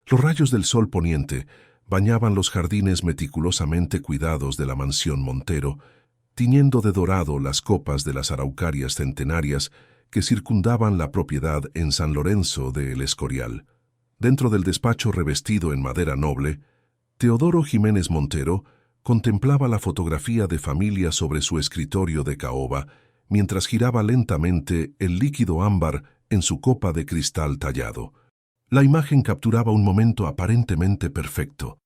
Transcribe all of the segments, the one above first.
Los rayos del sol poniente bañaban los jardines meticulosamente cuidados de la mansión Montero, tiñendo de dorado las copas de las araucarias centenarias que circundaban la propiedad en San Lorenzo de El Escorial. Dentro del despacho revestido en madera noble, Teodoro Jiménez Montero contemplaba la fotografía de familia sobre su escritorio de caoba, mientras giraba lentamente el líquido ámbar en su copa de cristal tallado. La imagen capturaba un momento aparentemente perfecto.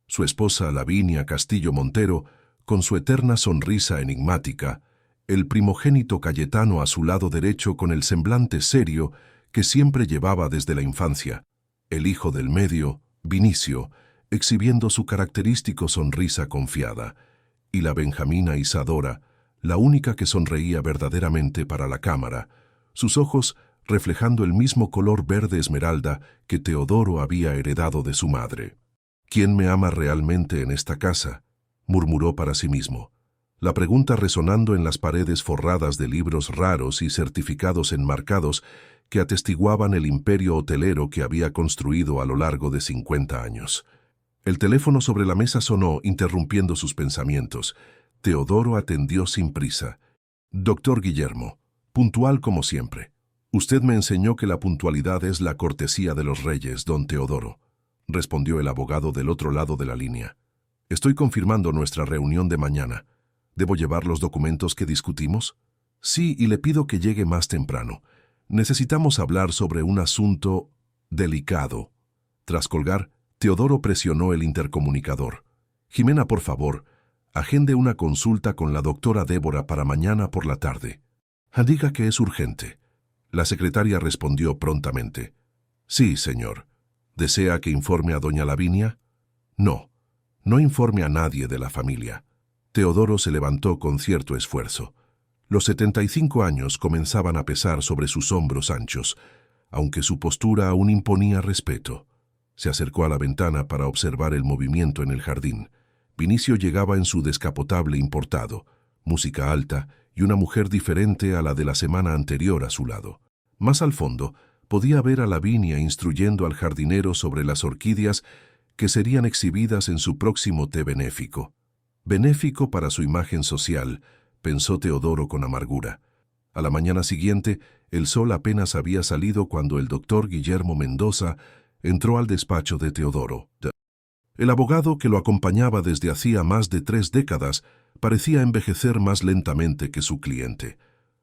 Su esposa Lavinia Castillo Montero, con su eterna sonrisa enigmática, el primogénito Cayetano a su lado derecho con el semblante serio que siempre llevaba desde la infancia, el hijo del medio, Vinicio, exhibiendo su característico sonrisa confiada, y la benjamina Isadora, la única que sonreía verdaderamente para la cámara, sus ojos reflejando el mismo color verde esmeralda que Teodoro había heredado de su madre. ¿Quién me ama realmente en esta casa?, murmuró para sí mismo. La pregunta resonando en las paredes forradas de libros raros y certificados enmarcados que atestiguaban el imperio hotelero que había construido a lo largo de 50 años. El teléfono sobre la mesa sonó, interrumpiendo sus pensamientos. Teodoro atendió sin prisa. «Doctor Guillermo, puntual como siempre. Usted me enseñó que la puntualidad es la cortesía de los reyes, don Teodoro», respondió el abogado del otro lado de la línea. «Estoy confirmando nuestra reunión de mañana. ¿Debo llevar los documentos que discutimos?» «Sí, y le pido que llegue más temprano. Necesitamos hablar sobre un asunto delicado». Tras colgar, Teodoro presionó el intercomunicador. «Jimena, por favor, agende una consulta con la doctora Débora para mañana por la tarde». «Diga que es urgente». La secretaria respondió prontamente. «Sí, señor. ¿Desea que informe a doña Lavinia?» «No, no informe a nadie de la familia». Teodoro se levantó con cierto esfuerzo. Los 75 años comenzaban a pesar sobre sus hombros anchos, aunque su postura aún imponía respeto. Se acercó a la ventana para observar el movimiento en el jardín. Vinicio llegaba en su descapotable importado, música alta y una mujer diferente a la de la semana anterior a su lado. Más al fondo, podía ver a Lavinia instruyendo al jardinero sobre las orquídeas que serían exhibidas en su próximo té benéfico. Benéfico para su imagen social, pensó Teodoro con amargura. A la mañana siguiente, el sol apenas había salido cuando el doctor Guillermo Mendoza entró al despacho de Teodoro. El abogado, que lo acompañaba desde hacía más de 3 décadas, parecía envejecer más lentamente que su cliente.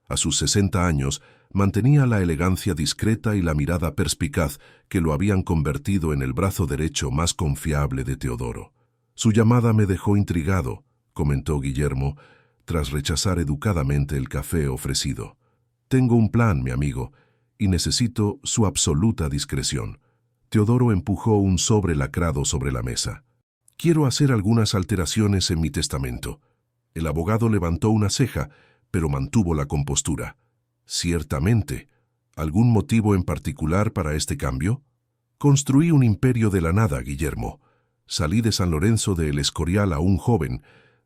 A sus 60 años, mantenía la elegancia discreta y la mirada perspicaz que lo habían convertido en el brazo derecho más confiable de Teodoro. «Su llamada me dejó intrigado», comentó Guillermo, tras rechazar educadamente el café ofrecido. «Tengo un plan, mi amigo, y necesito su absoluta discreción». Teodoro empujó un sobre lacrado sobre la mesa. «Quiero hacer algunas alteraciones en mi testamento». El abogado levantó una ceja, pero mantuvo la compostura. «Ciertamente. ¿Algún motivo en particular para este cambio?» «Construí un imperio de la nada, Guillermo. Salí de San Lorenzo de El Escorial aún joven.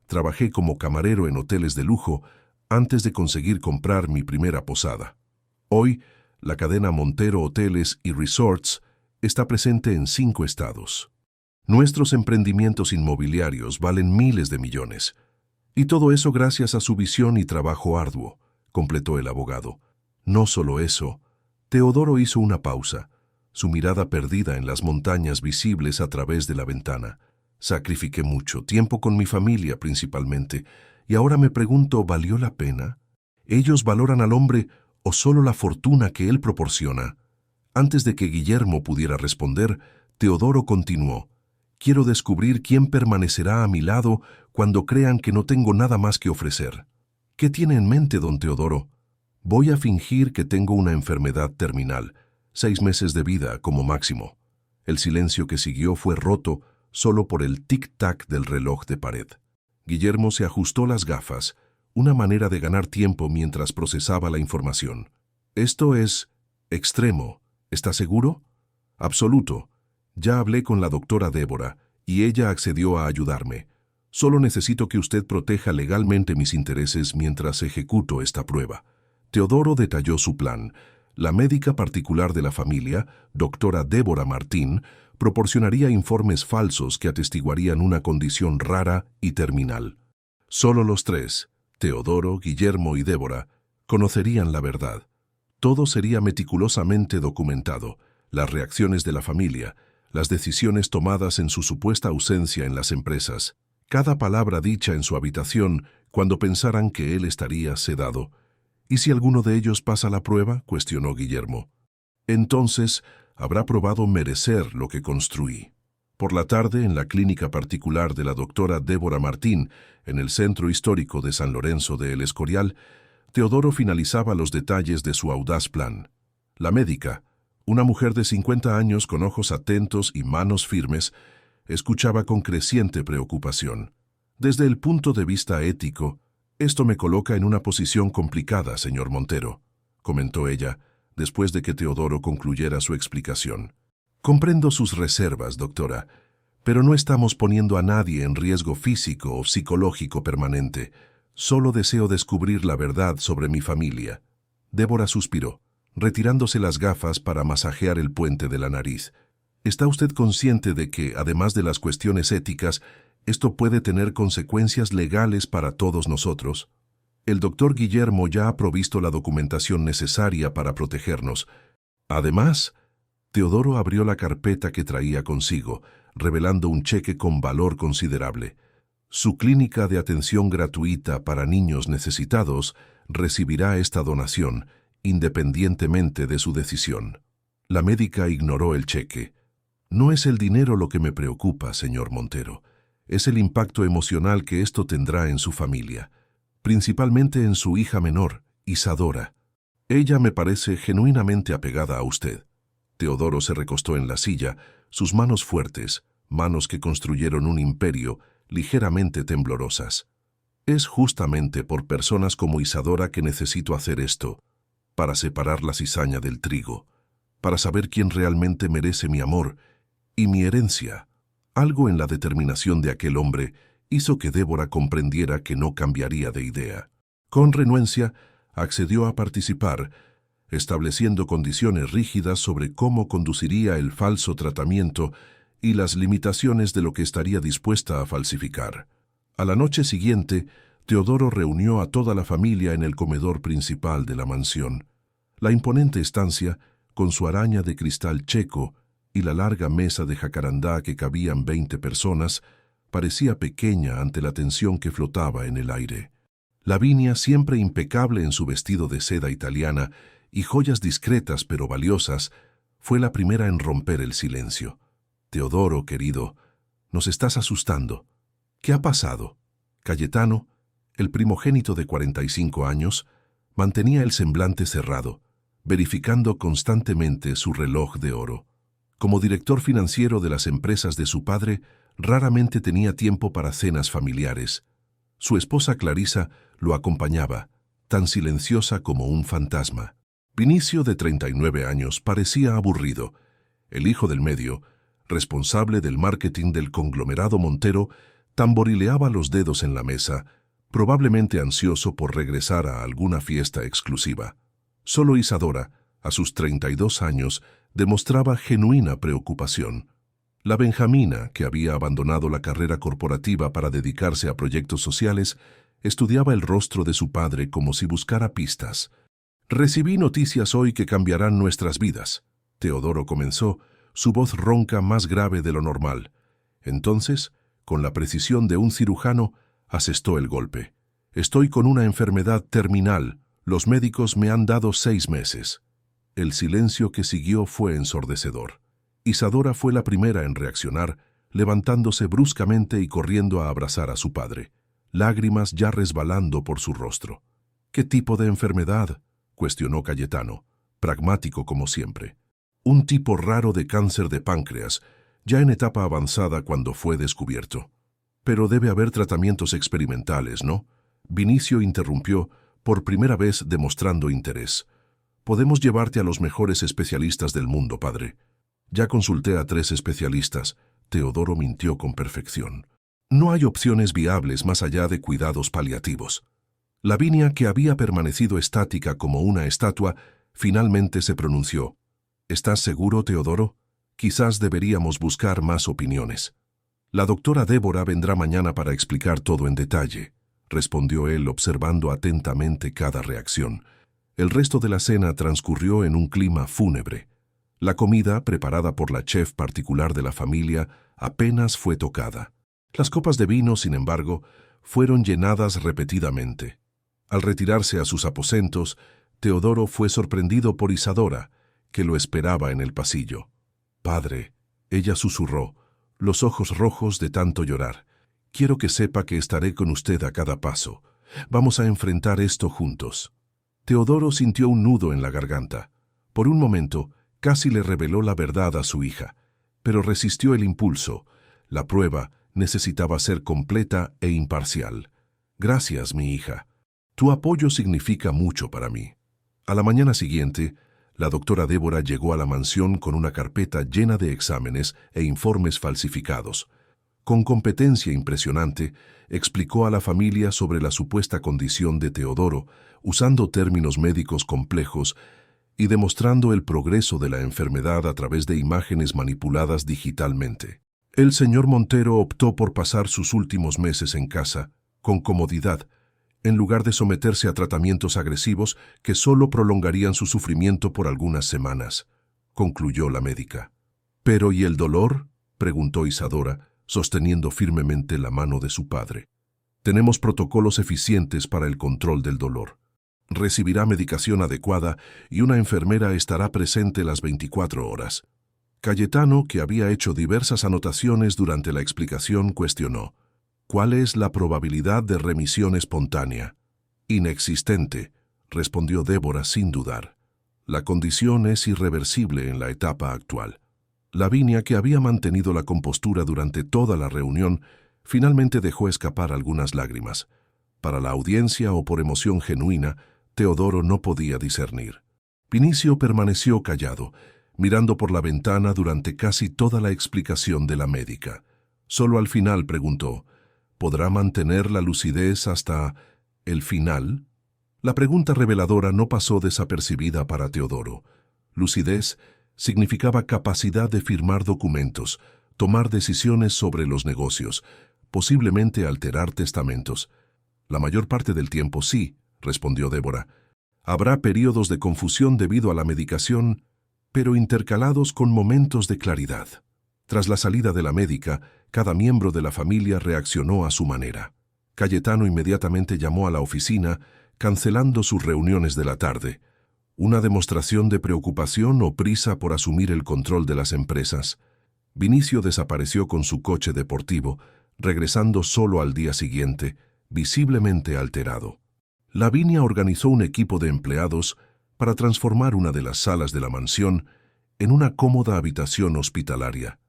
Trabajé como camarero en hoteles de lujo antes de conseguir comprar mi primera posada. Hoy, la cadena Montero Hoteles y Resorts está presente en 5 estados. Nuestros emprendimientos inmobiliarios valen miles de millones. Y todo eso gracias a su visión y trabajo arduo», completó el abogado. «No solo eso». Teodoro hizo una pausa, su mirada perdida en las montañas visibles a través de la ventana. «Sacrifiqué mucho tiempo con mi familia principalmente, y ahora me pregunto, ¿valió la pena? ¿Ellos valoran al hombre o solo la fortuna que él proporciona?» Antes de que Guillermo pudiera responder, Teodoro continuó. «Quiero descubrir quién permanecerá a mi lado cuando crean que no tengo nada más que ofrecer». «¿Qué tiene en mente, don Teodoro?» «Voy a fingir que tengo una enfermedad terminal, 6 meses de vida como máximo». El silencio que siguió fue roto solo por el tic-tac del reloj de pared. Guillermo se ajustó las gafas, una manera de ganar tiempo mientras procesaba la información. «Esto es extremo. ¿Está seguro?» «Absoluto. Ya hablé con la doctora Débora y ella accedió a ayudarme. Solo necesito que usted proteja legalmente mis intereses mientras ejecuto esta prueba». Teodoro detalló su plan. La médica particular de la familia, doctora Débora Martín, proporcionaría informes falsos que atestiguarían una condición rara y terminal. Solo los tres, Teodoro, Guillermo y Débora, conocerían la verdad. Todo sería meticulosamente documentado: las reacciones de la familia, las decisiones tomadas en su supuesta ausencia en las empresas, cada palabra dicha en su habitación cuando pensaran que él estaría sedado. ¿Y si alguno de ellos pasa la prueba?, cuestionó Guillermo. Entonces habrá probado merecer lo que construí. Por la tarde, en la clínica particular de la doctora Débora Martín, en el centro histórico de San Lorenzo de El Escorial, Teodoro finalizaba los detalles de su audaz plan. La médica, una mujer de 50 años con ojos atentos y manos firmes, escuchaba con creciente preocupación. Desde el punto de vista ético, esto me coloca en una posición complicada, señor Montero, comentó ella, después de que Teodoro concluyera su explicación. Comprendo sus reservas, doctora, pero no estamos poniendo a nadie en riesgo físico o psicológico permanente. Solo deseo descubrir la verdad sobre mi familia. Débora suspiró, retirándose las gafas para masajear el puente de la nariz. ¿Está usted consciente de que, además de las cuestiones éticas, esto puede tener consecuencias legales para todos nosotros? El doctor Guillermo ya ha provisto la documentación necesaria para protegernos. Además, Teodoro abrió la carpeta que traía consigo, revelando un cheque con valor considerable. Su clínica de atención gratuita para niños necesitados recibirá esta donación, independientemente de su decisión. La médica ignoró el cheque. No es el dinero lo que me preocupa, señor Montero. Es el impacto emocional que esto tendrá en su familia, principalmente en su hija menor, Isadora. Ella me parece genuinamente apegada a usted. Teodoro se recostó en la silla, sus manos fuertes, manos que construyeron un imperio, ligeramente temblorosas. Es justamente por personas como Isadora que necesito hacer esto, para separar la cizaña del trigo, para saber quién realmente merece mi amor y mi herencia. Algo en la determinación de aquel hombre hizo que Débora comprendiera que no cambiaría de idea. Con renuencia, accedió a participar, estableciendo condiciones rígidas sobre cómo conduciría el falso tratamiento y las limitaciones de lo que estaría dispuesta a falsificar. A la noche siguiente, Teodoro reunió a toda la familia en el comedor principal de la mansión. La imponente estancia, con su araña de cristal checo y la larga mesa de jacarandá que cabían 20 personas, parecía pequeña ante la tensión que flotaba en el aire. Lavinia, siempre impecable en su vestido de seda italiana y joyas discretas pero valiosas, fue la primera en romper el silencio. Teodoro, querido, nos estás asustando. ¿Qué ha pasado? Cayetano, el primogénito de 45 años, mantenía el semblante cerrado, verificando constantemente su reloj de oro. Como director financiero de las empresas de su padre, raramente tenía tiempo para cenas familiares. Su esposa Clarisa lo acompañaba, tan silenciosa como un fantasma. Vinicio, de 39 años, parecía aburrido. El hijo del medio, responsable del marketing del conglomerado Montero, tamborileaba los dedos en la mesa, probablemente ansioso por regresar a alguna fiesta exclusiva. Solo Isadora, a sus 32 años, demostraba genuina preocupación. La benjamina, que había abandonado la carrera corporativa para dedicarse a proyectos sociales, estudiaba el rostro de su padre como si buscara pistas. «Recibí noticias hoy que cambiarán nuestras vidas», Teodoro comenzó, su voz ronca más grave de lo normal. Entonces, con la precisión de un cirujano, asestó el golpe. «Estoy con una enfermedad terminal. Los médicos me han dado 6 meses». El silencio que siguió fue ensordecedor. Isadora fue la primera en reaccionar, levantándose bruscamente y corriendo a abrazar a su padre, lágrimas ya resbalando por su rostro. «¿Qué tipo de enfermedad?», cuestionó Cayetano, pragmático como siempre. «Un tipo raro de cáncer de páncreas, ya en etapa avanzada cuando fue descubierto. Pero debe haber tratamientos experimentales, ¿no?». Vinicio interrumpió, por primera vez demostrando interés. «Podemos llevarte a los mejores especialistas del mundo, padre». «Ya consulté a 3 especialistas», Teodoro mintió con perfección. «No hay opciones viables más allá de cuidados paliativos». Lavinia, que había permanecido estática como una estatua, finalmente se pronunció. «¿Estás seguro, Teodoro?». Quizás deberíamos buscar más opiniones. La doctora Débora vendrá mañana para explicar todo en detalle, respondió él observando atentamente cada reacción. El resto de la cena transcurrió en un clima fúnebre. La comida, preparada por la chef particular de la familia, apenas fue tocada. Las copas de vino, sin embargo, fueron llenadas repetidamente. Al retirarse a sus aposentos, Teodoro fue sorprendido por Isadora, que lo esperaba en el pasillo. «Padre», ella susurró, los ojos rojos de tanto llorar, «quiero que sepa que estaré con usted a cada paso. Vamos a enfrentar esto juntos». Teodoro sintió un nudo en la garganta. Por un momento, casi le reveló la verdad a su hija, pero resistió el impulso. La prueba necesitaba ser completa e imparcial. «Gracias, mi hija. Tu apoyo significa mucho para mí». A la mañana siguiente, la doctora Débora llegó a la mansión con una carpeta llena de exámenes e informes falsificados. Con competencia impresionante, explicó a la familia sobre la supuesta condición de Teodoro, usando términos médicos complejos y demostrando el progreso de la enfermedad a través de imágenes manipuladas digitalmente. El señor Montero optó por pasar sus últimos meses en casa, con comodidad, en lugar de someterse a tratamientos agresivos que solo prolongarían su sufrimiento por algunas semanas, concluyó la médica. «¿Pero y el dolor?», preguntó Isadora, sosteniendo firmemente la mano de su padre. «Tenemos protocolos eficientes para el control del dolor. Recibirá medicación adecuada y una enfermera estará presente las 24 horas». Cayetano, que había hecho diversas anotaciones durante la explicación, cuestionó: «¿Cuál es la probabilidad de remisión espontánea?». «Inexistente», respondió Débora sin dudar. «La condición es irreversible en la etapa actual». Lavinia, que había mantenido la compostura durante toda la reunión, finalmente dejó escapar algunas lágrimas. Para la audiencia o por emoción genuina, Teodoro no podía discernir. Vinicio permaneció callado, mirando por la ventana durante casi toda la explicación de la médica. Solo al final preguntó: «¿Podrá mantener la lucidez hasta el final?». La pregunta reveladora no pasó desapercibida para Teodoro. Lucidez significaba capacidad de firmar documentos, tomar decisiones sobre los negocios, posiblemente alterar testamentos. «La mayor parte del tiempo sí», respondió Débora. «Habrá periodos de confusión debido a la medicación, pero intercalados con momentos de claridad». Tras la salida de la médica, cada miembro de la familia reaccionó a su manera. Cayetano inmediatamente llamó a la oficina, cancelando sus reuniones de la tarde. ¿Una demostración de preocupación o prisa por asumir el control de las empresas? Vinicio desapareció con su coche deportivo, regresando solo al día siguiente, visiblemente alterado. Lavinia organizó un equipo de empleados para transformar una de las salas de la mansión en una cómoda habitación hospitalaria.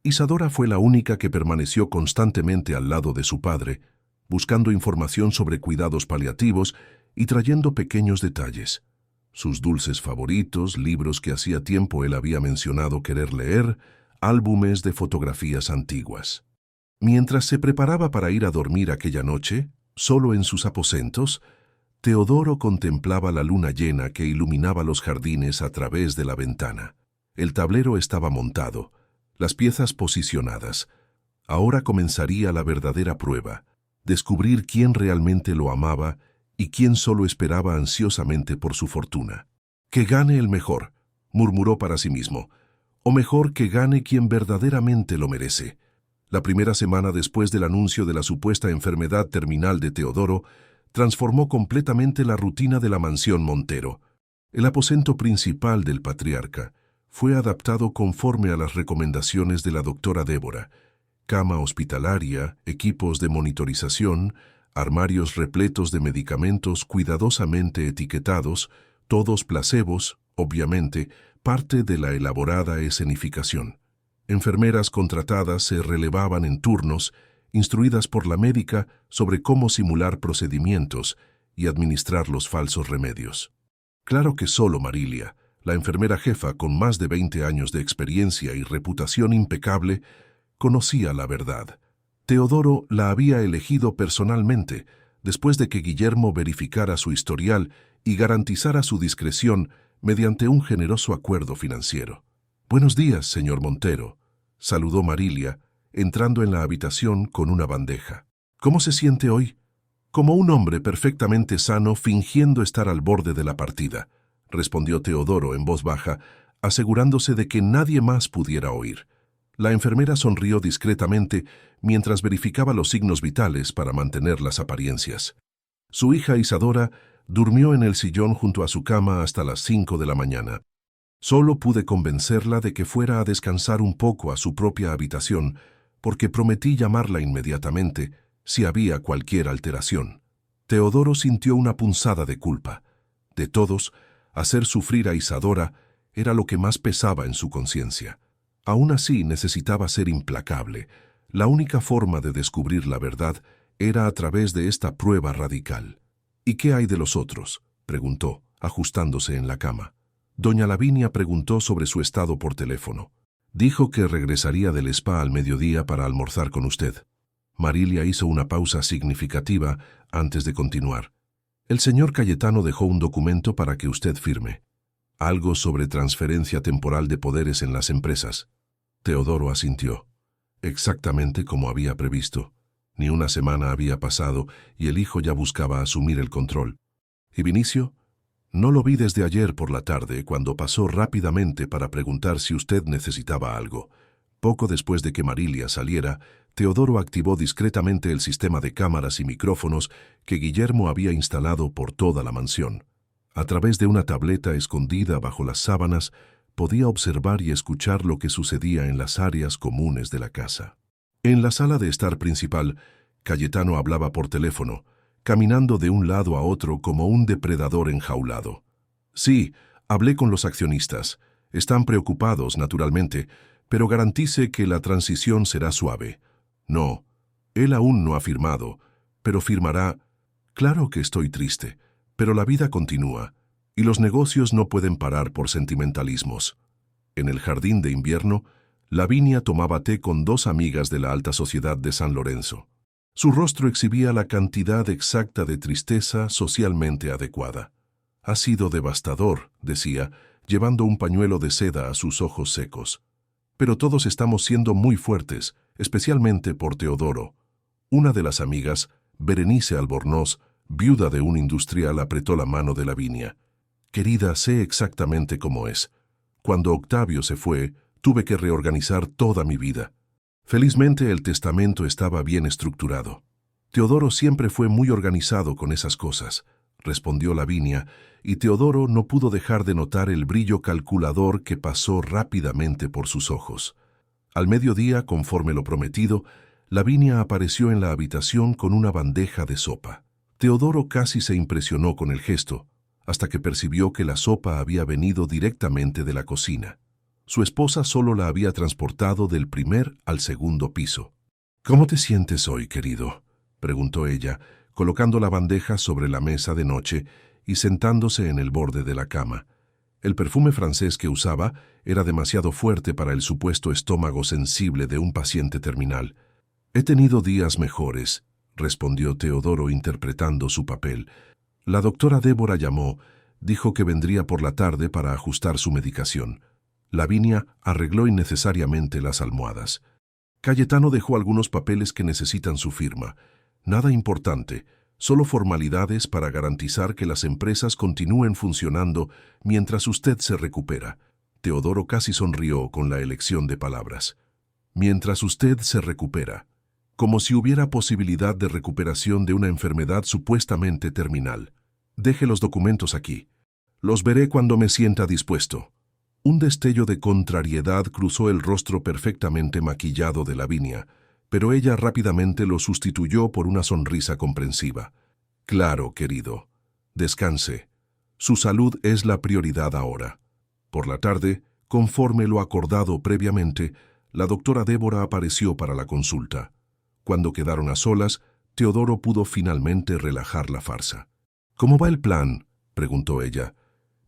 Isadora fue la única que permaneció constantemente al lado de su padre, buscando información sobre cuidados paliativos y trayendo pequeños detalles. Sus dulces favoritos, libros que hacía tiempo él había mencionado querer leer, álbumes de fotografías antiguas. Mientras se preparaba para ir a dormir aquella noche, solo en sus aposentos, Teodoro contemplaba la luna llena que iluminaba los jardines a través de la ventana. El tablero estaba montado, las piezas posicionadas. Ahora comenzaría la verdadera prueba, descubrir quién realmente lo amaba y quién solo esperaba ansiosamente por su fortuna. «Que gane el mejor», murmuró para sí mismo, «o mejor que gane quien verdaderamente lo merece». La primera semana después del anuncio de la supuesta enfermedad terminal de Teodoro, transformó completamente la rutina de la mansión Montero. El aposento principal del patriarca fue adaptado conforme a las recomendaciones de la doctora Débora: cama hospitalaria, equipos de monitorización, armarios repletos de medicamentos cuidadosamente etiquetados, todos placebos, obviamente, parte de la elaborada escenificación. Enfermeras contratadas se relevaban en turnos, instruidas por la médica sobre cómo simular procedimientos y administrar los falsos remedios. Claro que solo Marilia, la enfermera jefa con más de 20 años de experiencia y reputación impecable, conocía la verdad. Teodoro la había elegido personalmente, después de que Guillermo verificara su historial y garantizara su discreción mediante un generoso acuerdo financiero. Buenos días, señor Montero, saludó Marilia, entrando en la habitación con una bandeja. ¿Cómo se siente hoy? Como un hombre perfectamente sano fingiendo estar al borde de la partida, respondió Teodoro en voz baja, asegurándose de que nadie más pudiera oír. La enfermera sonrió discretamente mientras verificaba los signos vitales para mantener las apariencias. Su hija Isadora durmió en el sillón junto a su cama hasta las 5 de la mañana. Solo pude convencerla de que fuera a descansar un poco a su propia habitación, porque prometí llamarla inmediatamente si había cualquier alteración. Teodoro sintió una punzada de culpa. De todos, hacer sufrir a Isadora era lo que más pesaba en su conciencia. Aún así necesitaba ser implacable. La única forma de descubrir la verdad era a través de esta prueba radical. ¿Y qué hay de los otros?, preguntó, ajustándose en la cama. Doña Lavinia preguntó sobre su estado por teléfono. Dijo que regresaría del spa al mediodía para almorzar con usted. Marilia hizo una pausa significativa antes de continuar. El señor Cayetano dejó un documento para que usted firme. Algo sobre transferencia temporal de poderes en las empresas. Teodoro asintió. Exactamente como había previsto. Ni una semana había pasado y el hijo ya buscaba asumir el control. ¿Y Vinicio? No lo vi desde ayer por la tarde, cuando pasó rápidamente para preguntar si usted necesitaba algo. Poco después de que Marilia saliera, Teodoro activó discretamente el sistema de cámaras y micrófonos que Guillermo había instalado por toda la mansión. A través de una tableta escondida bajo las sábanas, podía observar y escuchar lo que sucedía en las áreas comunes de la casa. En la sala de estar principal, Cayetano hablaba por teléfono, caminando de un lado a otro como un depredador enjaulado. Sí, hablé con los accionistas. Están preocupados, naturalmente, pero garantice que la transición será suave. No, él aún no ha firmado, pero firmará. Claro que estoy triste, pero la vida continúa, y los negocios no pueden parar por sentimentalismos. En el jardín de invierno, Lavinia tomaba té con dos amigas de la alta sociedad de San Lorenzo. Su rostro exhibía la cantidad exacta de tristeza socialmente adecuada. Ha sido devastador, decía, llevando un pañuelo de seda a sus ojos secos. Pero todos estamos siendo muy fuertes, especialmente por Teodoro. Una de las amigas, Berenice Albornoz, viuda de un industrial, apretó la mano de Lavinia. Querida, sé exactamente cómo es. Cuando Octavio se fue, tuve que reorganizar toda mi vida. Felizmente el testamento estaba bien estructurado. Teodoro siempre fue muy organizado con esas cosas, respondió Lavinia, y Teodoro no pudo dejar de notar el brillo calculador que pasó rápidamente por sus ojos. Al mediodía, conforme lo prometido, Lavinia apareció en la habitación con una bandeja de sopa. Teodoro casi se impresionó con el gesto, hasta que percibió que la sopa había venido directamente de la cocina. Su esposa solo la había transportado del primer al segundo piso. «¿Cómo te sientes hoy, querido?», preguntó ella, colocando la bandeja sobre la mesa de noche y sentándose en el borde de la cama. El perfume francés que usaba era demasiado fuerte para el supuesto estómago sensible de un paciente terminal. «He tenido días mejores», respondió Teodoro interpretando su papel. «La doctora Débora llamó, dijo que vendría por la tarde para ajustar su medicación». Lavinia arregló innecesariamente las almohadas. Cayetano dejó algunos papeles que necesitan su firma. Nada importante, solo formalidades para garantizar que las empresas continúen funcionando mientras usted se recupera. Teodoro casi sonrió con la elección de palabras. Mientras usted se recupera, como si hubiera posibilidad de recuperación de una enfermedad supuestamente terminal. Deje los documentos aquí. Los veré cuando me sienta dispuesto. Un destello de contrariedad cruzó el rostro perfectamente maquillado de Lavinia, pero ella rápidamente lo sustituyó por una sonrisa comprensiva. «Claro, querido. Descanse. Su salud es la prioridad ahora». Por la tarde, conforme lo acordado previamente, la doctora Débora apareció para la consulta. Cuando quedaron a solas, Teodoro pudo finalmente relajar la farsa. «¿Cómo va el plan?», preguntó ella,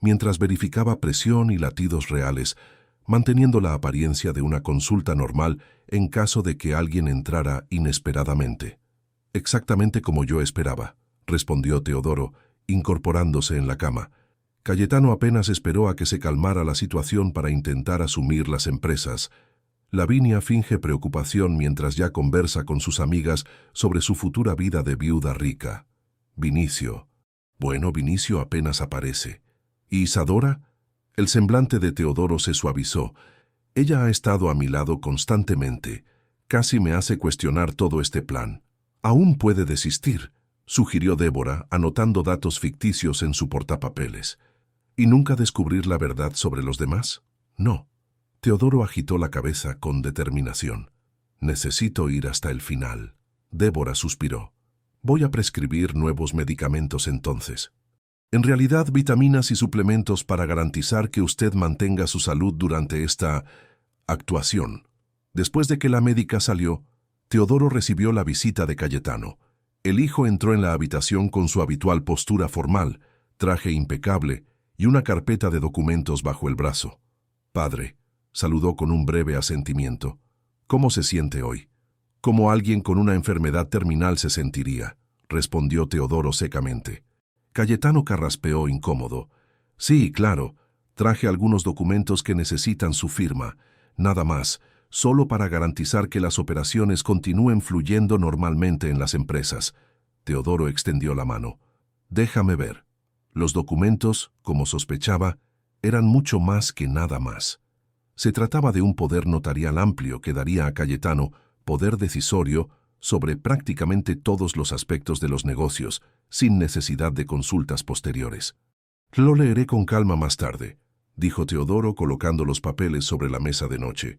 mientras verificaba presión y latidos reales, manteniendo la apariencia de una consulta normal en caso de que alguien entrara inesperadamente. «Exactamente como yo esperaba», respondió Teodoro, incorporándose en la cama. Cayetano apenas esperó a que se calmara la situación para intentar asumir las empresas. Lavinia finge preocupación mientras ya conversa con sus amigas sobre su futura vida de viuda rica. Vinicio. Bueno, Vinicio apenas aparece. ¿Y Isadora? El semblante de Teodoro se suavizó. Ella ha estado a mi lado constantemente. Casi me hace cuestionar todo este plan. Aún puede desistir, sugirió Débora, anotando datos ficticios en su portapapeles. ¿Y nunca descubrir la verdad sobre los demás? No. Teodoro agitó la cabeza con determinación. Necesito ir hasta el final. Débora suspiró. Voy a prescribir nuevos medicamentos entonces. En realidad, vitaminas y suplementos para garantizar que usted mantenga su salud durante esta actuación. Después de que la médica salió, Teodoro recibió la visita de Cayetano. El hijo entró en la habitación con su habitual postura formal, traje impecable y una carpeta de documentos bajo el brazo. Padre, saludó con un breve asentimiento. ¿Cómo se siente hoy? Como alguien con una enfermedad terminal se sentiría, respondió Teodoro secamente. Cayetano carraspeó incómodo. Sí, claro, traje algunos documentos que necesitan su firma, nada más, solo para garantizar que las operaciones continúen fluyendo normalmente en las empresas. Teodoro extendió la mano. Déjame ver. Los documentos, como sospechaba, eran mucho más que nada más. Se trataba de un poder notarial amplio que daría a Cayetano poder decisorio sobre prácticamente todos los aspectos de los negocios, sin necesidad de consultas posteriores. Lo leeré con calma más tarde, dijo Teodoro colocando los papeles sobre la mesa de noche.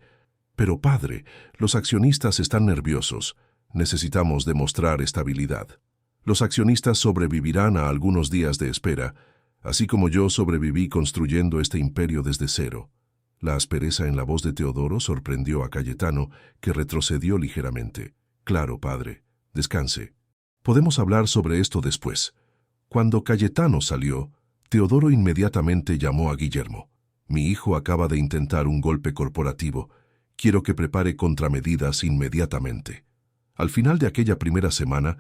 Pero padre, los accionistas están nerviosos. Necesitamos demostrar estabilidad. Los accionistas sobrevivirán a algunos días de espera, así como yo sobreviví construyendo este imperio desde cero. La aspereza en la voz de Teodoro sorprendió a Cayetano, que retrocedió ligeramente. Claro, padre. Descanse. Podemos hablar sobre esto después. Cuando Cayetano salió, Teodoro inmediatamente llamó a Guillermo. Mi hijo acaba de intentar un golpe corporativo. Quiero que prepare contramedidas inmediatamente. Al final de aquella primera semana,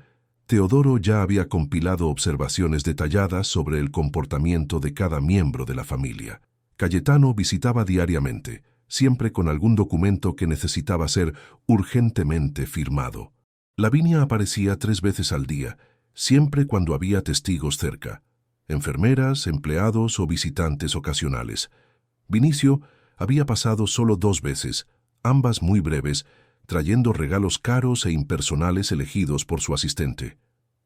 Teodoro ya había compilado observaciones detalladas sobre el comportamiento de cada miembro de la familia. Cayetano visitaba diariamente, siempre con algún documento que necesitaba ser urgentemente firmado. Lavinia aparecía 3 veces al día, siempre cuando había testigos cerca, enfermeras, empleados o visitantes ocasionales. Vinicio había pasado solo 2 veces, ambas muy breves, trayendo regalos caros e impersonales elegidos por su asistente.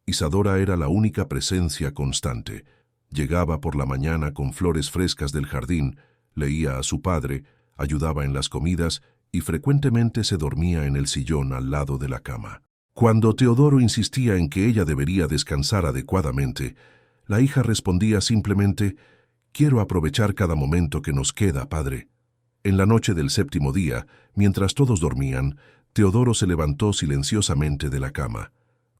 Isadora era la única presencia constante. Llegaba por la mañana con flores frescas del jardín, leía a su padre, ayudaba en las comidas y frecuentemente se dormía en el sillón al lado de la cama. Cuando Teodoro insistía en que ella debería descansar adecuadamente, la hija respondía simplemente: «Quiero aprovechar cada momento que nos queda, padre». En la noche del 7º día, mientras todos dormían, Teodoro se levantó silenciosamente de la cama.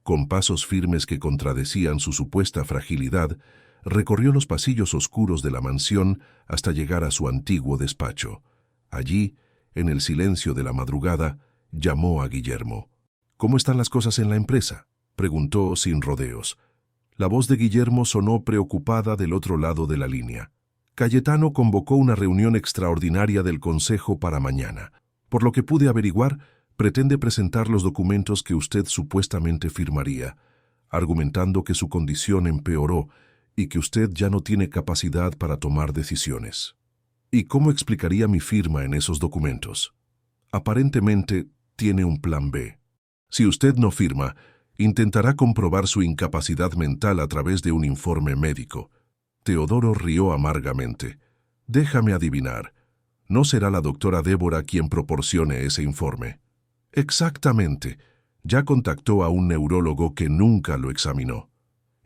Con pasos firmes que contradecían su supuesta fragilidad, recorrió los pasillos oscuros de la mansión hasta llegar a su antiguo despacho. Allí, en el silencio de la madrugada, llamó a Guillermo. «¿Cómo están las cosas en la empresa?», preguntó sin rodeos. La voz de Guillermo sonó preocupada del otro lado de la línea. «Cayetano convocó una reunión extraordinaria del Consejo para mañana. Por lo que pude averiguar, pretende presentar los documentos que usted supuestamente firmaría, argumentando que su condición empeoró y que usted ya no tiene capacidad para tomar decisiones. ¿Y cómo explicaría mi firma en esos documentos? Aparentemente, tiene un plan B. Si usted no firma, intentará comprobar su incapacidad mental a través de un informe médico». Teodoro rió amargamente. «Déjame adivinar. ¿No será la doctora Débora quien proporcione ese informe?» «Exactamente. Ya contactó a un neurólogo que nunca lo examinó».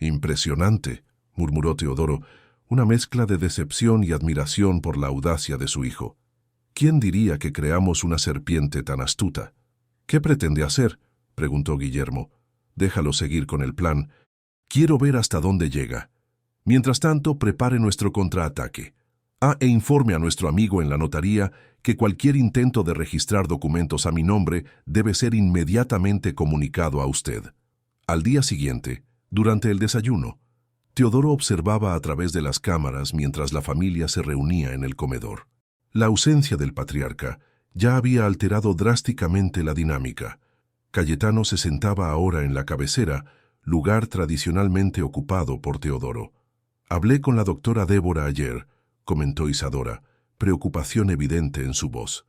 «Impresionante», murmuró Teodoro, una mezcla de decepción y admiración por la audacia de su hijo. «¿Quién diría que creamos una serpiente tan astuta?» «¿Qué pretende hacer?», preguntó Guillermo. «Déjalo seguir con el plan. Quiero ver hasta dónde llega. Mientras tanto, prepare nuestro contraataque. E informe a nuestro amigo en la notaría que cualquier intento de registrar documentos a mi nombre debe ser inmediatamente comunicado a usted». Al día siguiente, durante el desayuno, Teodoro observaba a través de las cámaras mientras la familia se reunía en el comedor. La ausencia del patriarca ya había alterado drásticamente la dinámica. Cayetano se sentaba ahora en la cabecera, lugar tradicionalmente ocupado por Teodoro. «Hablé con la doctora Débora ayer», comentó Isadora, preocupación evidente en su voz.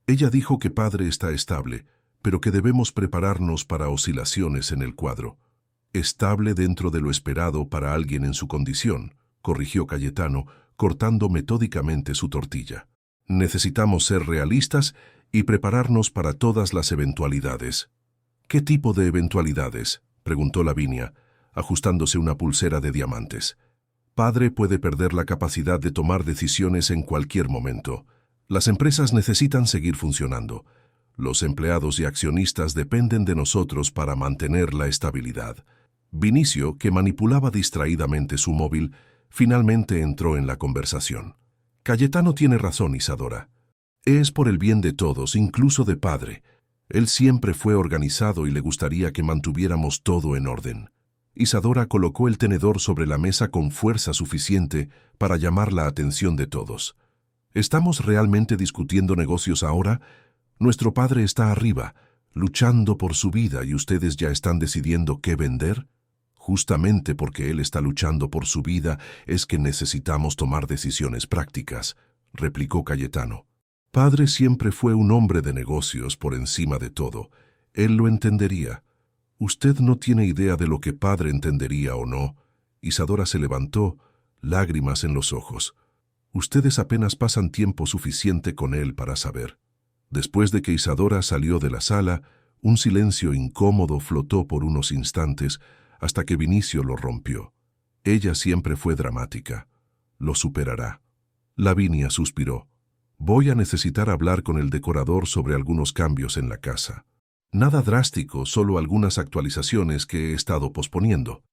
«Ella dijo que padre está estable, pero que debemos prepararnos para oscilaciones en el cuadro». «Estable dentro de lo esperado para alguien en su condición», corrigió Cayetano, cortando metódicamente su tortilla. «Necesitamos ser realistas y prepararnos para todas las eventualidades». «¿Qué tipo de eventualidades?», preguntó Lavinia, ajustándose una pulsera de diamantes. «Padre puede perder la capacidad de tomar decisiones en cualquier momento. Las empresas necesitan seguir funcionando. Los empleados y accionistas dependen de nosotros para mantener la estabilidad». Vinicio, que manipulaba distraídamente su móvil, finalmente entró en la conversación. «Cayetano tiene razón, Isadora. Es por el bien de todos, incluso de padre. Él siempre fue organizado y le gustaría que mantuviéramos todo en orden». Isadora colocó el tenedor sobre la mesa con fuerza suficiente para llamar la atención de todos. «¿Estamos realmente discutiendo negocios ahora? Nuestro padre está arriba, luchando por su vida, y ustedes ya están decidiendo qué vender». «Justamente porque él está luchando por su vida es que necesitamos tomar decisiones prácticas», replicó Cayetano. «Padre siempre fue un hombre de negocios por encima de todo. Él lo entendería. Usted no tiene idea de lo que padre entendería o no». Isadora se levantó, lágrimas en los ojos. «Ustedes apenas pasan tiempo suficiente con él para saber». Después de que Isadora salió de la sala, un silencio incómodo flotó por unos instantes, hasta que Vinicio lo rompió. Ella siempre fue dramática. Lo superará. Lavinia suspiró. «Voy a necesitar hablar con el decorador sobre algunos cambios en la casa. Nada drástico, solo algunas actualizaciones que he estado posponiendo».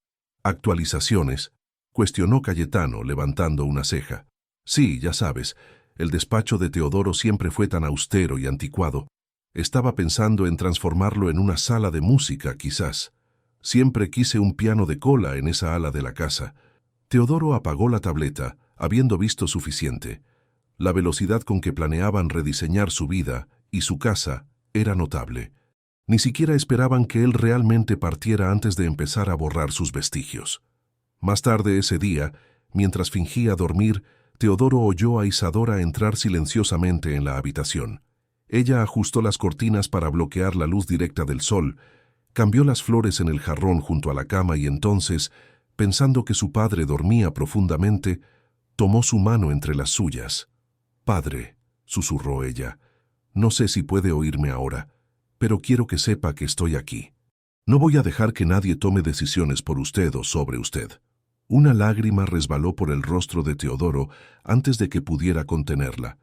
«¿Actualizaciones?», cuestionó Cayetano, levantando una ceja. «Sí, ya sabes, el despacho de Teodoro siempre fue tan austero y anticuado. Estaba pensando en transformarlo en una sala de música, quizás. Siempre quise un piano de cola en esa ala de la casa». Teodoro apagó la tableta, habiendo visto suficiente. La velocidad con que planeaban rediseñar su vida y su casa era notable. Ni siquiera esperaban que él realmente partiera antes de empezar a borrar sus vestigios. Más tarde ese día, mientras fingía dormir, Teodoro oyó a Isadora entrar silenciosamente en la habitación. Ella ajustó las cortinas para bloquear la luz directa del sol, cambió las flores en el jarrón junto a la cama y entonces, pensando que su padre dormía profundamente, tomó su mano entre las suyas. «Padre», susurró ella, «no sé si puede oírme ahora, pero quiero que sepa que estoy aquí. No voy a dejar que nadie tome decisiones por usted o sobre usted». Una lágrima resbaló por el rostro de Teodoro antes de que pudiera contenerla.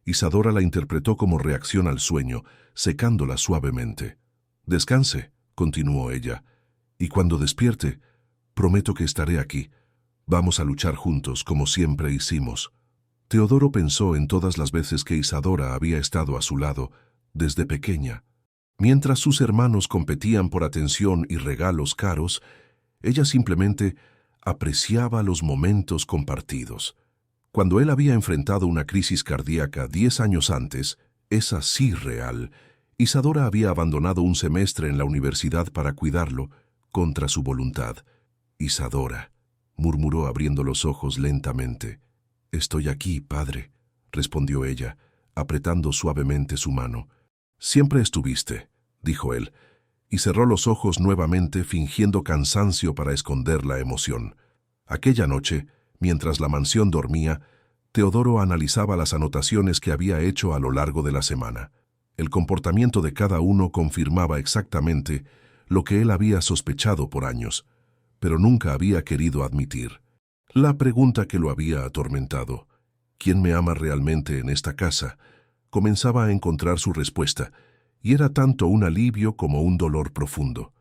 Isadora la interpretó como reacción al sueño, secándola suavemente. «Descanse», continuó ella, «y cuando despierte, prometo que estaré aquí. Vamos a luchar juntos, como siempre hicimos». Teodoro pensó en todas las veces que Isadora había estado a su lado, desde pequeña. Mientras sus hermanos competían por atención y regalos caros, ella simplemente apreciaba los momentos compartidos. Cuando él había enfrentado una crisis cardíaca 10 años antes, esa sí real, Isadora había abandonado un semestre en la universidad para cuidarlo, contra su voluntad. «Isadora», murmuró abriendo los ojos lentamente. «Estoy aquí, padre», respondió ella, apretando suavemente su mano. «Siempre estuviste», dijo él, y cerró los ojos nuevamente fingiendo cansancio para esconder la emoción. Aquella noche, mientras la mansión dormía, Teodoro analizaba las anotaciones que había hecho a lo largo de la semana. El comportamiento de cada uno confirmaba exactamente lo que él había sospechado por años, pero nunca había querido admitir. La pregunta que lo había atormentado, ¿quién me ama realmente en esta casa?, comenzaba a encontrar su respuesta, y era tanto un alivio como un dolor profundo.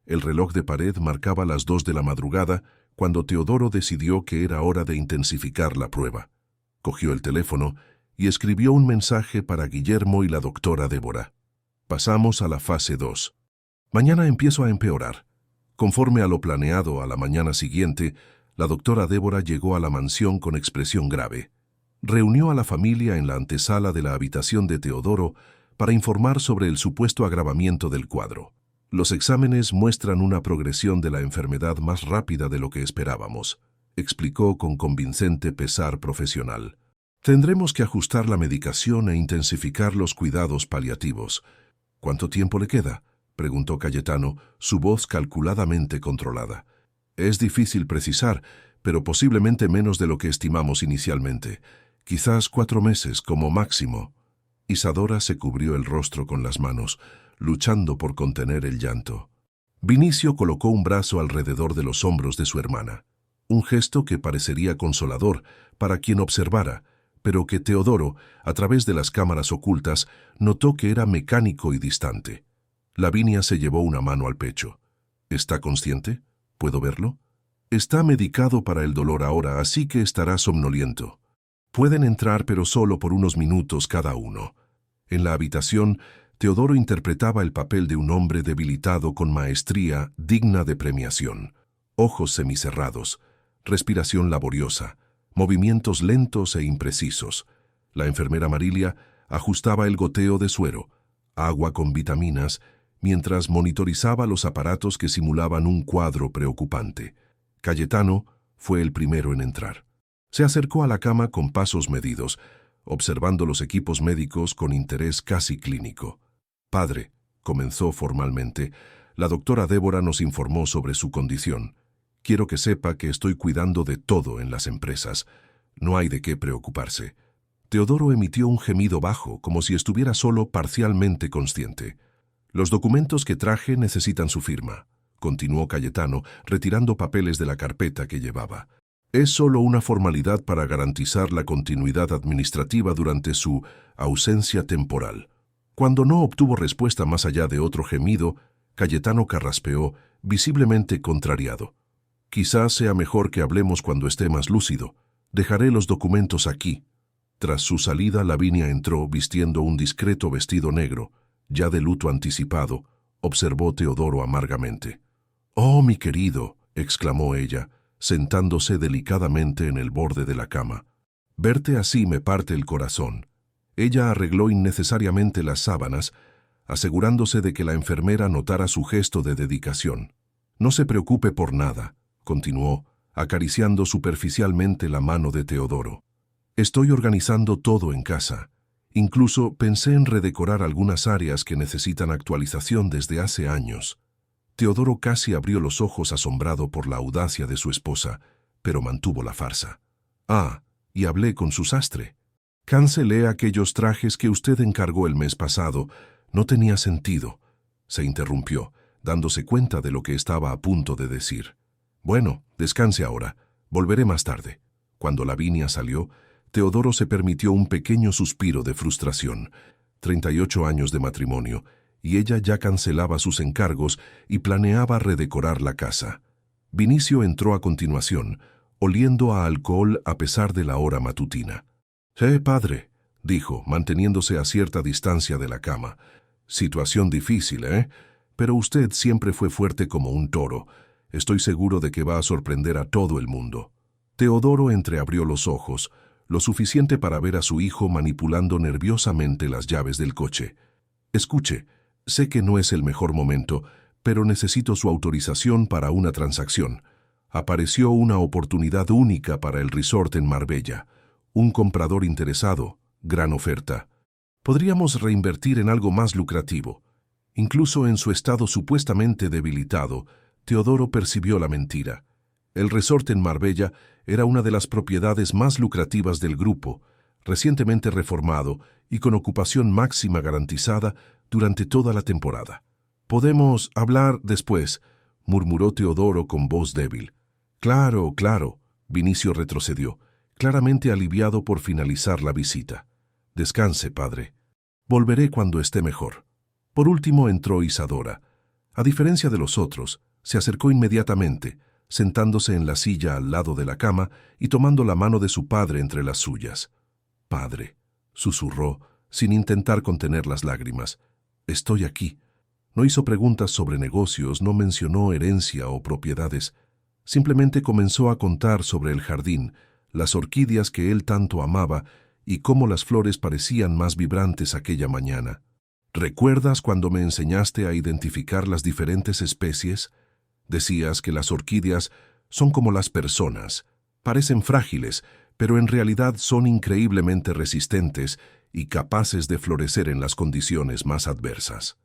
El reloj de pared marcaba las 2 de la madrugada cuando Teodoro decidió que era hora de intensificar la prueba. Cogió el teléfono y escribió un mensaje para Guillermo y la doctora Débora. «Pasamos a la fase 2. Mañana empiezo a empeorar. Conforme a lo planeado a la mañana siguiente, La doctora Débora llegó a la mansión con expresión grave. Reunió a la familia en la antesala de la habitación de Teodoro para informar sobre el supuesto agravamiento del cuadro. Los exámenes muestran una progresión de la enfermedad más rápida de lo que esperábamos, explicó con convincente pesar profesional. Tendremos que ajustar la medicación e intensificar los cuidados paliativos. ¿Cuánto tiempo le queda?, preguntó Cayetano, su voz calculadamente controlada. Es difícil precisar, pero posiblemente menos de lo que estimamos inicialmente. Quizás 4 meses como máximo. Isadora se cubrió el rostro con las manos, luchando por contener el llanto. Vinicio colocó un brazo alrededor de los hombros de su hermana, un gesto que parecería consolador para quien observara, pero que Teodoro, a través de las cámaras ocultas, notó que era mecánico y distante. Lavinia se llevó una mano al pecho. ¿Está consciente? ¿Puedo verlo? Está medicado para el dolor ahora, así que estará somnoliento. Pueden entrar, pero solo por unos minutos cada uno. En la habitación, Teodoro interpretaba el papel de un hombre debilitado con maestría digna de premiación. Ojos semicerrados, respiración laboriosa, movimientos lentos e imprecisos. La enfermera Marilia ajustaba el goteo de suero, agua con vitaminas, mientras monitorizaba los aparatos que simulaban un cuadro preocupante. Cayetano fue el primero en entrar. Se acercó a la cama con pasos medidos, observando los equipos médicos con interés casi clínico. «Padre», comenzó formalmente, «la doctora Débora nos informó sobre su condición. Quiero que sepa que estoy cuidando de todo en las empresas. No hay de qué preocuparse». Teodoro emitió un gemido bajo, como si estuviera solo parcialmente consciente. «Los documentos que traje necesitan su firma», continuó Cayetano, retirando papeles de la carpeta que llevaba. «Es solo una formalidad para garantizar la continuidad administrativa durante su ausencia temporal». Cuando no obtuvo respuesta más allá de otro gemido, Cayetano carraspeó, visiblemente contrariado. «Quizás sea mejor que hablemos cuando esté más lúcido. Dejaré los documentos aquí». Tras su salida, Lavinia entró vistiendo un discreto vestido negro, ya de luto anticipado, observó Teodoro amargamente. «Oh, mi querido», exclamó ella, sentándose delicadamente en el borde de la cama. «Verte así me parte el corazón». Ella arregló innecesariamente las sábanas, asegurándose de que la enfermera notara su gesto de dedicación. «No se preocupe por nada», continuó, acariciando superficialmente la mano de Teodoro. «Estoy organizando todo en casa. Incluso pensé en redecorar algunas áreas que necesitan actualización desde hace años». Teodoro casi abrió los ojos asombrado por la audacia de su esposa, pero mantuvo la farsa. «Ah, y hablé con su sastre. Cancelé aquellos trajes que usted encargó el mes pasado. No tenía sentido», se interrumpió, dándose cuenta de lo que estaba a punto de decir. «Bueno, descanse ahora. Volveré más tarde». Cuando Lavinia salió, Teodoro se permitió un pequeño suspiro de frustración. 38 años de matrimonio, y ella ya cancelaba sus encargos y planeaba redecorar la casa. Vinicio entró a continuación, oliendo a alcohol a pesar de la hora matutina. Padre», dijo, manteniéndose a cierta distancia de la cama. «Situación difícil, ¿eh? Pero usted siempre fue fuerte como un toro. Estoy seguro de que va a sorprender a todo el mundo». Teodoro entreabrió los ojos, lo suficiente para ver a su hijo manipulando nerviosamente las llaves del coche. «Escuche, sé que no es el mejor momento, pero necesito su autorización para una transacción. Apareció una oportunidad única para el resort en Marbella. Un comprador interesado, gran oferta. Podríamos reinvertir en algo más lucrativo». Incluso en su estado supuestamente debilitado, Teodoro percibió la mentira. El resort en Marbella era una de las propiedades más lucrativas del grupo, recientemente reformado y con ocupación máxima garantizada durante toda la temporada. «Podemos hablar después», murmuró Teodoro con voz débil. «Claro, claro», Vinicio retrocedió, claramente aliviado por finalizar la visita. «Descanse, padre. Volveré cuando esté mejor». Por último entró Isadora. A diferencia de los otros, se acercó inmediatamente, sentándose en la silla al lado de la cama y tomando la mano de su padre entre las suyas. «Padre», susurró, sin intentar contener las lágrimas, «estoy aquí». No hizo preguntas sobre negocios, no mencionó herencia o propiedades. Simplemente comenzó a contar sobre el jardín, las orquídeas que él tanto amaba y cómo las flores parecían más vibrantes aquella mañana. ¿Recuerdas cuando me enseñaste a identificar las diferentes especies? Decías que las orquídeas son como las personas. Parecen frágiles, pero en realidad son increíblemente resistentes y capaces de florecer en las condiciones más adversas.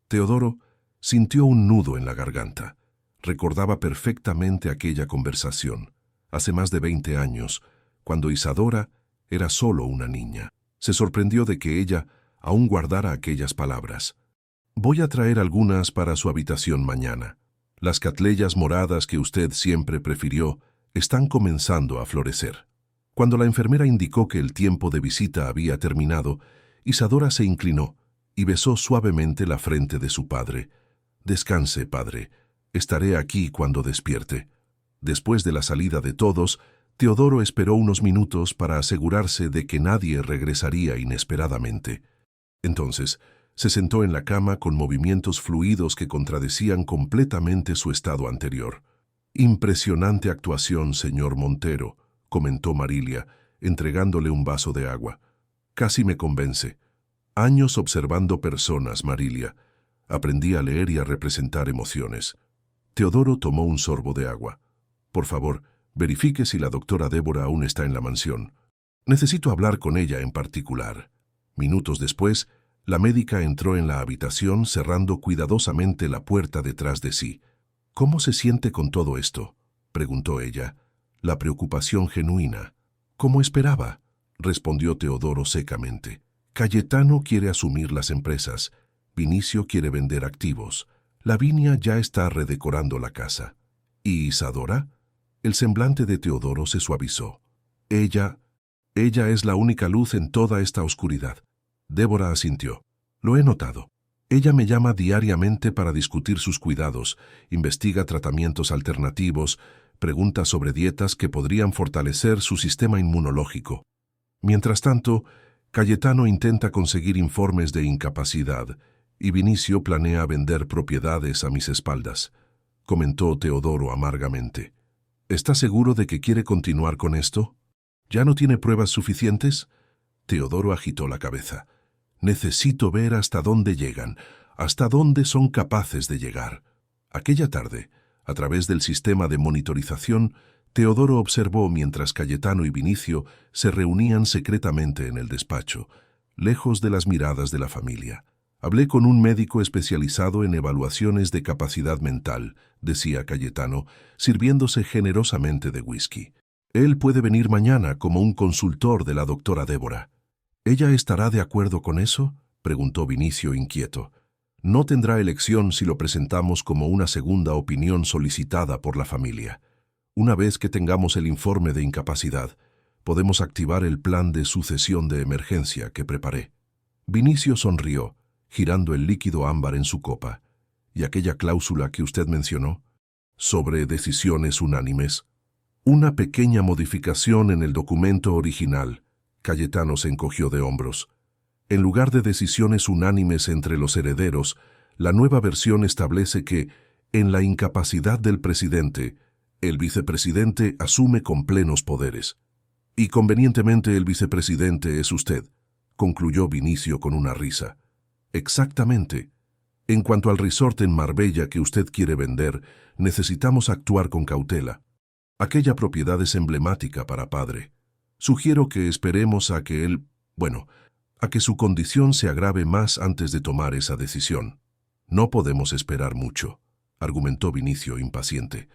Teodoro sintió un nudo en la garganta. Recordaba perfectamente aquella conversación, hace más de 20 años, cuando Isadora era solo una niña. Se sorprendió de que ella aún guardara aquellas palabras. Voy a traer algunas para su habitación mañana. Las catleyas moradas que usted siempre prefirió están comenzando a florecer. Cuando la enfermera indicó que el tiempo de visita había terminado, Isadora se inclinó y besó suavemente la frente de su padre. Descanse, padre. Estaré aquí cuando despierte. Después de la salida de todos, Teodoro esperó unos minutos para asegurarse de que nadie regresaría inesperadamente. Entonces, se sentó en la cama con movimientos fluidos que contradecían completamente su estado anterior. «Impresionante actuación, señor Montero», comentó Marilia, entregándole un vaso de agua. «Casi me convence. Años observando personas, Marilia. Aprendí a leer y a representar emociones». Teodoro tomó un sorbo de agua. «Por favor, verifique si la doctora Débora aún está en la mansión. Necesito hablar con ella en particular». Minutos después, la médica entró en la habitación cerrando cuidadosamente la puerta detrás de sí. «¿Cómo se siente con todo esto?», preguntó ella. La preocupación genuina. «Como esperaba», respondió Teodoro secamente. «Cayetano quiere asumir las empresas. Vinicio quiere vender activos. Lavinia ya está redecorando la casa. ¿Y Isadora?». El semblante de Teodoro se suavizó. Ella es la única luz en toda esta oscuridad». Débora asintió. «Lo he notado. Ella me llama diariamente para discutir sus cuidados, investiga tratamientos alternativos, pregunta sobre dietas que podrían fortalecer su sistema inmunológico. Mientras tanto, Cayetano intenta conseguir informes de incapacidad y Vinicio planea vender propiedades a mis espaldas», comentó Teodoro amargamente. «¿Está seguro de que quiere continuar con esto? ¿Ya no tiene pruebas suficientes?». Teodoro agitó la cabeza. «Necesito ver hasta dónde llegan, hasta dónde son capaces de llegar». Aquella tarde, a través del sistema de monitorización, Teodoro observó mientras Cayetano y Vinicio se reunían secretamente en el despacho, lejos de las miradas de la familia. «Hablé con un médico especializado en evaluaciones de capacidad mental», decía Cayetano, sirviéndose generosamente de whisky. «Él puede venir mañana como un consultor de la doctora Débora». «¿Ella estará de acuerdo con eso?», preguntó Vinicio inquieto. «No tendrá elección si lo presentamos como una segunda opinión solicitada por la familia. Una vez que tengamos el informe de incapacidad, podemos activar el plan de sucesión de emergencia que preparé». Vinicio sonrió, girando el líquido ámbar en su copa. «¿Y aquella cláusula que usted mencionó? Sobre decisiones unánimes». «Una pequeña modificación en el documento original». Cayetano se encogió de hombros. «En lugar de decisiones unánimes entre los herederos, la nueva versión establece que, en la incapacidad del presidente, el vicepresidente asume con plenos poderes. Y convenientemente el vicepresidente es usted», concluyó Vinicio con una risa. «Exactamente. En cuanto al resort en Marbella que usted quiere vender, necesitamos actuar con cautela. Aquella propiedad es emblemática para padre. Sugiero que esperemos a que a que su condición se agrave más antes de tomar esa decisión». «No podemos esperar mucho», argumentó Vinicio impaciente.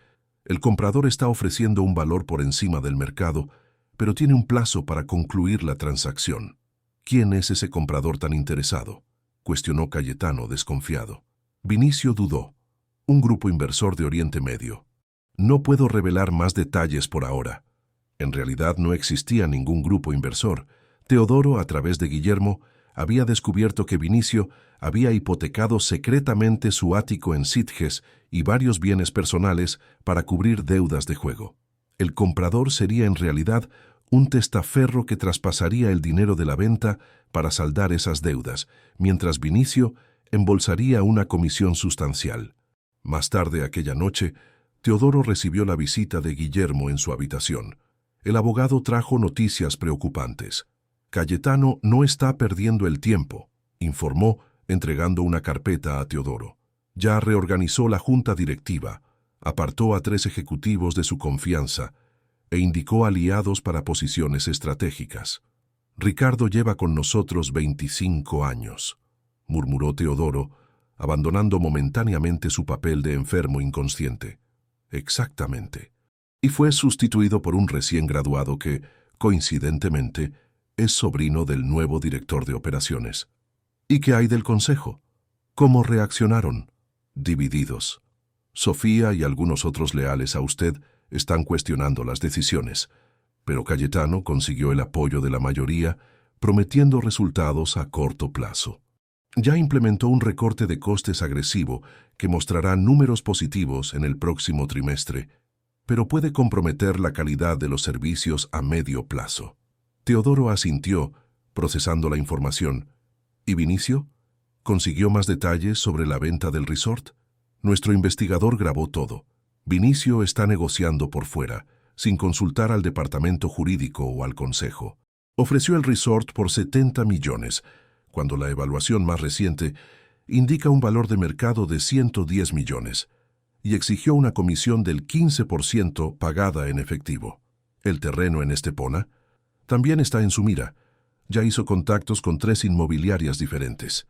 «El comprador está ofreciendo un valor por encima del mercado, pero tiene un plazo para concluir la transacción». «¿Quién es ese comprador tan interesado?», cuestionó Cayetano desconfiado. Vinicio dudó. «Un grupo inversor de Oriente Medio. No puedo revelar más detalles por ahora». En realidad no existía ningún grupo inversor. Teodoro, a través de Guillermo, había descubierto que Vinicio había hipotecado secretamente su ático en Sitges y varios bienes personales para cubrir deudas de juego. El comprador sería en realidad un testaferro que traspasaría el dinero de la venta para saldar esas deudas, mientras Vinicio embolsaría una comisión sustancial. Más tarde aquella noche, Teodoro recibió la visita de Guillermo en su habitación. El abogado trajo noticias preocupantes. Cayetano no está perdiendo el tiempo, informó, entregando una carpeta a Teodoro. Ya reorganizó la junta directiva, apartó a 3 ejecutivos de su confianza e indicó aliados para posiciones estratégicas. Ricardo lleva con nosotros 25 años, murmuró Teodoro, abandonando momentáneamente su papel de enfermo inconsciente. Exactamente. Y fue sustituido por un recién graduado que, coincidentemente, es sobrino del nuevo director de operaciones. ¿Y qué hay del consejo? ¿Cómo reaccionaron? Divididos. Sofía y algunos otros leales a usted están cuestionando las decisiones, pero Cayetano consiguió el apoyo de la mayoría, prometiendo resultados a corto plazo. Ya implementó un recorte de costes agresivo que mostrará números positivos en el próximo trimestre, pero puede comprometer la calidad de los servicios a medio plazo. Teodoro asintió, procesando la información. ¿Y Vinicio? ¿Consiguió más detalles sobre la venta del resort? Nuestro investigador grabó todo. Vinicio está negociando por fuera, sin consultar al departamento jurídico o al consejo. Ofreció el resort por 70 millones, cuando la evaluación más reciente indica un valor de mercado de 110 millones, y exigió una comisión del 15% pagada en efectivo. El terreno en Estepona también está en su mira. Ya hizo contactos con 3 inmobiliarias diferentes.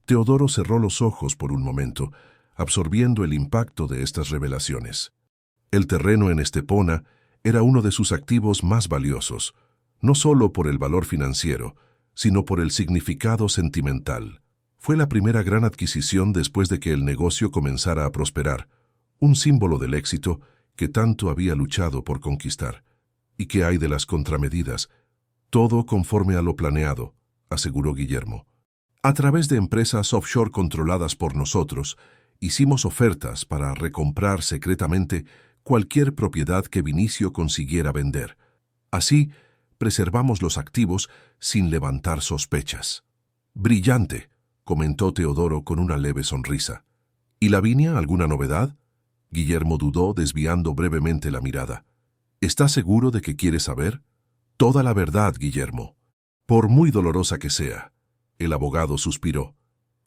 Teodoro cerró los ojos por un momento, absorbiendo el impacto de estas revelaciones. El terreno en Estepona era uno de sus activos más valiosos, no solo por el valor financiero, sino por el significado sentimental. Fue la primera gran adquisición después de que el negocio comenzara a prosperar, un símbolo del éxito que tanto había luchado por conquistar. ¿Y qué hay de las contramedidas? Todo conforme a lo planeado, aseguró Guillermo. A través de empresas offshore controladas por nosotros, hicimos ofertas para recomprar secretamente cualquier propiedad que Vinicio consiguiera vender. Así, preservamos los activos sin levantar sospechas. Brillante, comentó Teodoro con una leve sonrisa. ¿Y Lavinia, alguna novedad? Guillermo dudó, desviando brevemente la mirada. ¿Estás seguro de que quieres saber? Toda la verdad, Guillermo. Por muy dolorosa que sea. El abogado suspiró.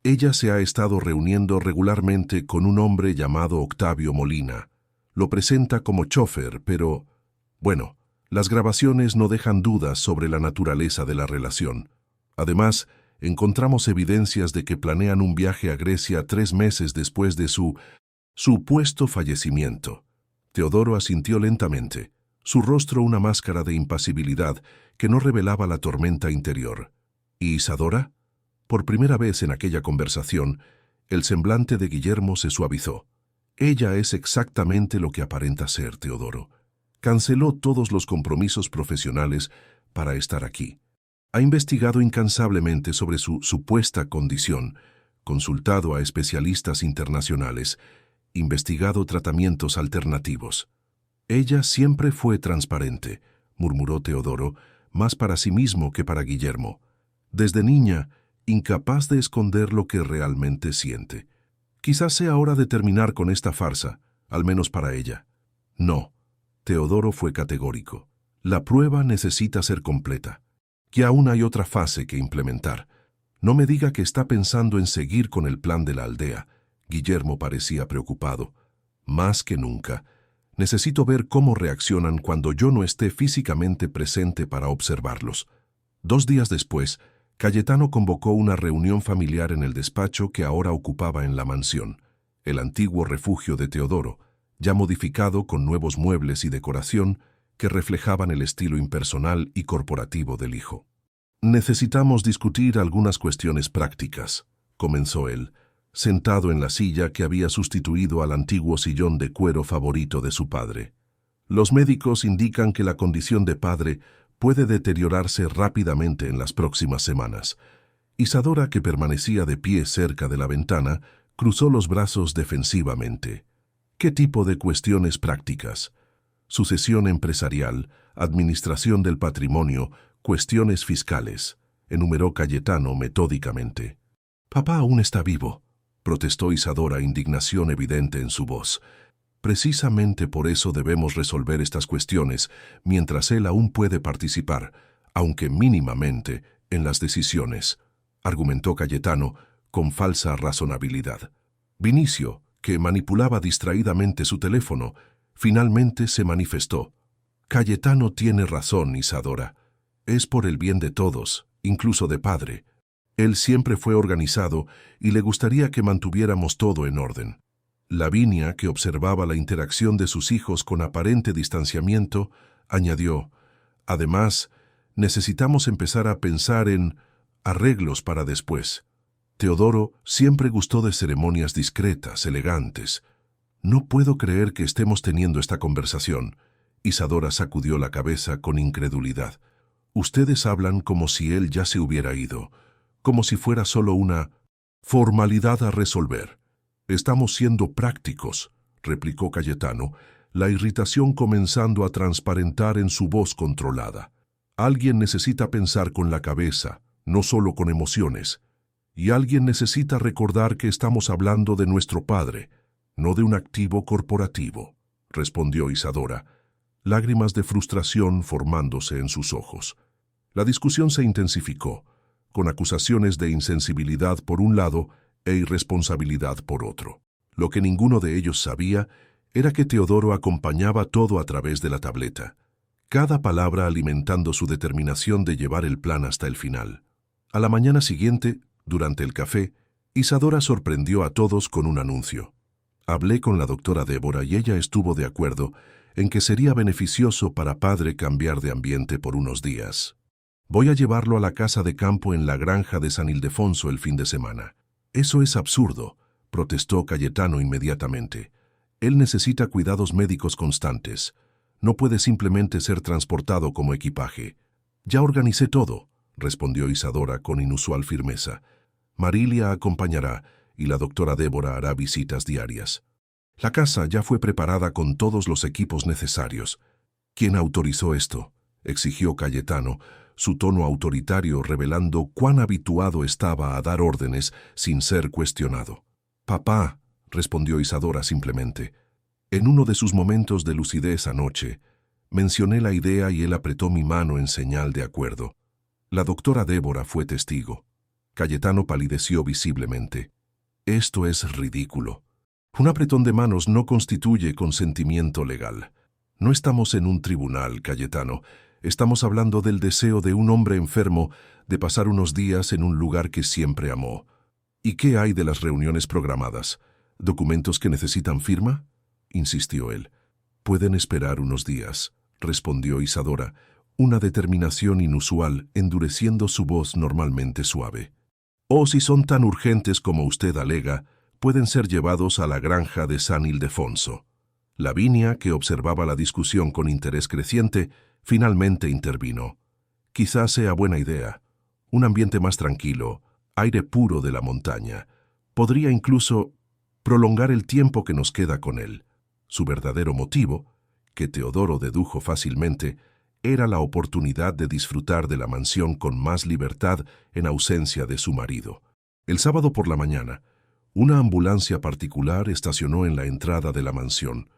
Ella se ha estado reuniendo regularmente con un hombre llamado Octavio Molina. Lo presenta como chofer, pero... Bueno, las grabaciones no dejan dudas sobre la naturaleza de la relación. Además, encontramos evidencias de que planean un viaje a Grecia 3 meses después de su supuesto fallecimiento. Teodoro asintió lentamente, su rostro una máscara de impasibilidad que no revelaba la tormenta interior. ¿Y Isadora? Por primera vez en aquella conversación, el semblante de Guillermo se suavizó. Ella es exactamente lo que aparenta ser, Teodoro. Canceló todos los compromisos profesionales para estar aquí. Ha investigado incansablemente sobre su supuesta condición, consultado a especialistas internacionales, investigado tratamientos alternativos. Ella siempre fue transparente, murmuró Teodoro, más para sí mismo que para Guillermo. Desde niña, incapaz de esconder lo que realmente siente. Quizás sea hora de terminar con esta farsa, al menos para ella. No, Teodoro fue categórico. La prueba necesita ser completa. Que aún hay otra fase que implementar. No me diga que está pensando en seguir con el plan de la aldea. Guillermo parecía preocupado. Más que nunca. Necesito ver cómo reaccionan cuando yo no esté físicamente presente para observarlos. 2 días después, Cayetano convocó una reunión familiar en el despacho que ahora ocupaba en la mansión, el antiguo refugio de Teodoro, ya modificado con nuevos muebles y decoración que reflejaban el estilo impersonal y corporativo del hijo. Necesitamos discutir algunas cuestiones prácticas, comenzó él, sentado en la silla que había sustituido al antiguo sillón de cuero favorito de su padre. Los médicos indican que la condición de padre puede deteriorarse rápidamente en las próximas semanas. Isadora, que permanecía de pie cerca de la ventana, cruzó los brazos defensivamente. ¿Qué tipo de cuestiones prácticas? Sucesión empresarial, administración del patrimonio, cuestiones fiscales, enumeró Cayetano metódicamente. Papá aún está vivo, protestó Isadora, indignación evidente en su voz. Precisamente por eso debemos resolver estas cuestiones mientras él aún puede participar, aunque mínimamente, en las decisiones, argumentó Cayetano con falsa razonabilidad. Vinicio, que manipulaba distraídamente su teléfono, finalmente se manifestó. Cayetano tiene razón, Isadora. Es por el bien de todos, incluso de padre. Él siempre fue organizado y le gustaría que mantuviéramos todo en orden. Lavinia, que observaba la interacción de sus hijos con aparente distanciamiento, añadió, además, necesitamos empezar a pensar en arreglos para después. Teodoro siempre gustó de ceremonias discretas, elegantes. No puedo creer que estemos teniendo esta conversación. Isadora sacudió la cabeza con incredulidad. Ustedes hablan como si él ya se hubiera ido, como si fuera solo una formalidad a resolver. Estamos siendo prácticos, replicó Cayetano, la irritación comenzando a transparentar en su voz controlada. Alguien necesita pensar con la cabeza, no solo con emociones. Y alguien necesita recordar que estamos hablando de nuestro padre, no de un activo corporativo, respondió Isadora, lágrimas de frustración formándose en sus ojos. La discusión se intensificó, con acusaciones de insensibilidad por un lado e irresponsabilidad por otro. Lo que ninguno de ellos sabía era que Teodoro acompañaba todo a través de la tableta, cada palabra alimentando su determinación de llevar el plan hasta el final. A la mañana siguiente, durante el café, Isadora sorprendió a todos con un anuncio. Hablé con la doctora Débora y ella estuvo de acuerdo en que sería beneficioso para padre cambiar de ambiente por unos días. Voy a llevarlo a la casa de campo en la granja de San Ildefonso el fin de semana. Eso es absurdo, protestó Cayetano inmediatamente. Él necesita cuidados médicos constantes. No puede simplemente ser transportado como equipaje. Ya organicé todo, respondió Isadora con inusual firmeza. Marilia acompañará y la doctora Débora hará visitas diarias. La casa ya fue preparada con todos los equipos necesarios. ¿Quién autorizó esto?, exigió Cayetano, su tono autoritario revelando cuán habituado estaba a dar órdenes sin ser cuestionado. Papá, respondió Isadora simplemente. En uno de sus momentos de lucidez anoche, mencioné la idea y él apretó mi mano en señal de acuerdo. La doctora Débora fue testigo. Cayetano palideció visiblemente. Esto es ridículo. Un apretón de manos no constituye consentimiento legal. No estamos en un tribunal, Cayetano. Estamos hablando del deseo de un hombre enfermo de pasar unos días en un lugar que siempre amó. ¿Y qué hay de las reuniones programadas? ¿Documentos que necesitan firma?, insistió él. Pueden esperar unos días, respondió Isadora, una determinación inusual endureciendo su voz normalmente suave. O si son tan urgentes como usted alega, pueden ser llevados a la granja de San Ildefonso. Lavinia, que observaba la discusión con interés creciente, finalmente intervino. Quizás sea buena idea. Un ambiente más tranquilo, aire puro de la montaña. Podría incluso prolongar el tiempo que nos queda con él. Su verdadero motivo, que Teodoro dedujo fácilmente, era la oportunidad de disfrutar de la mansión con más libertad en ausencia de su marido. El sábado por la mañana, una ambulancia particular estacionó en la entrada de la mansión.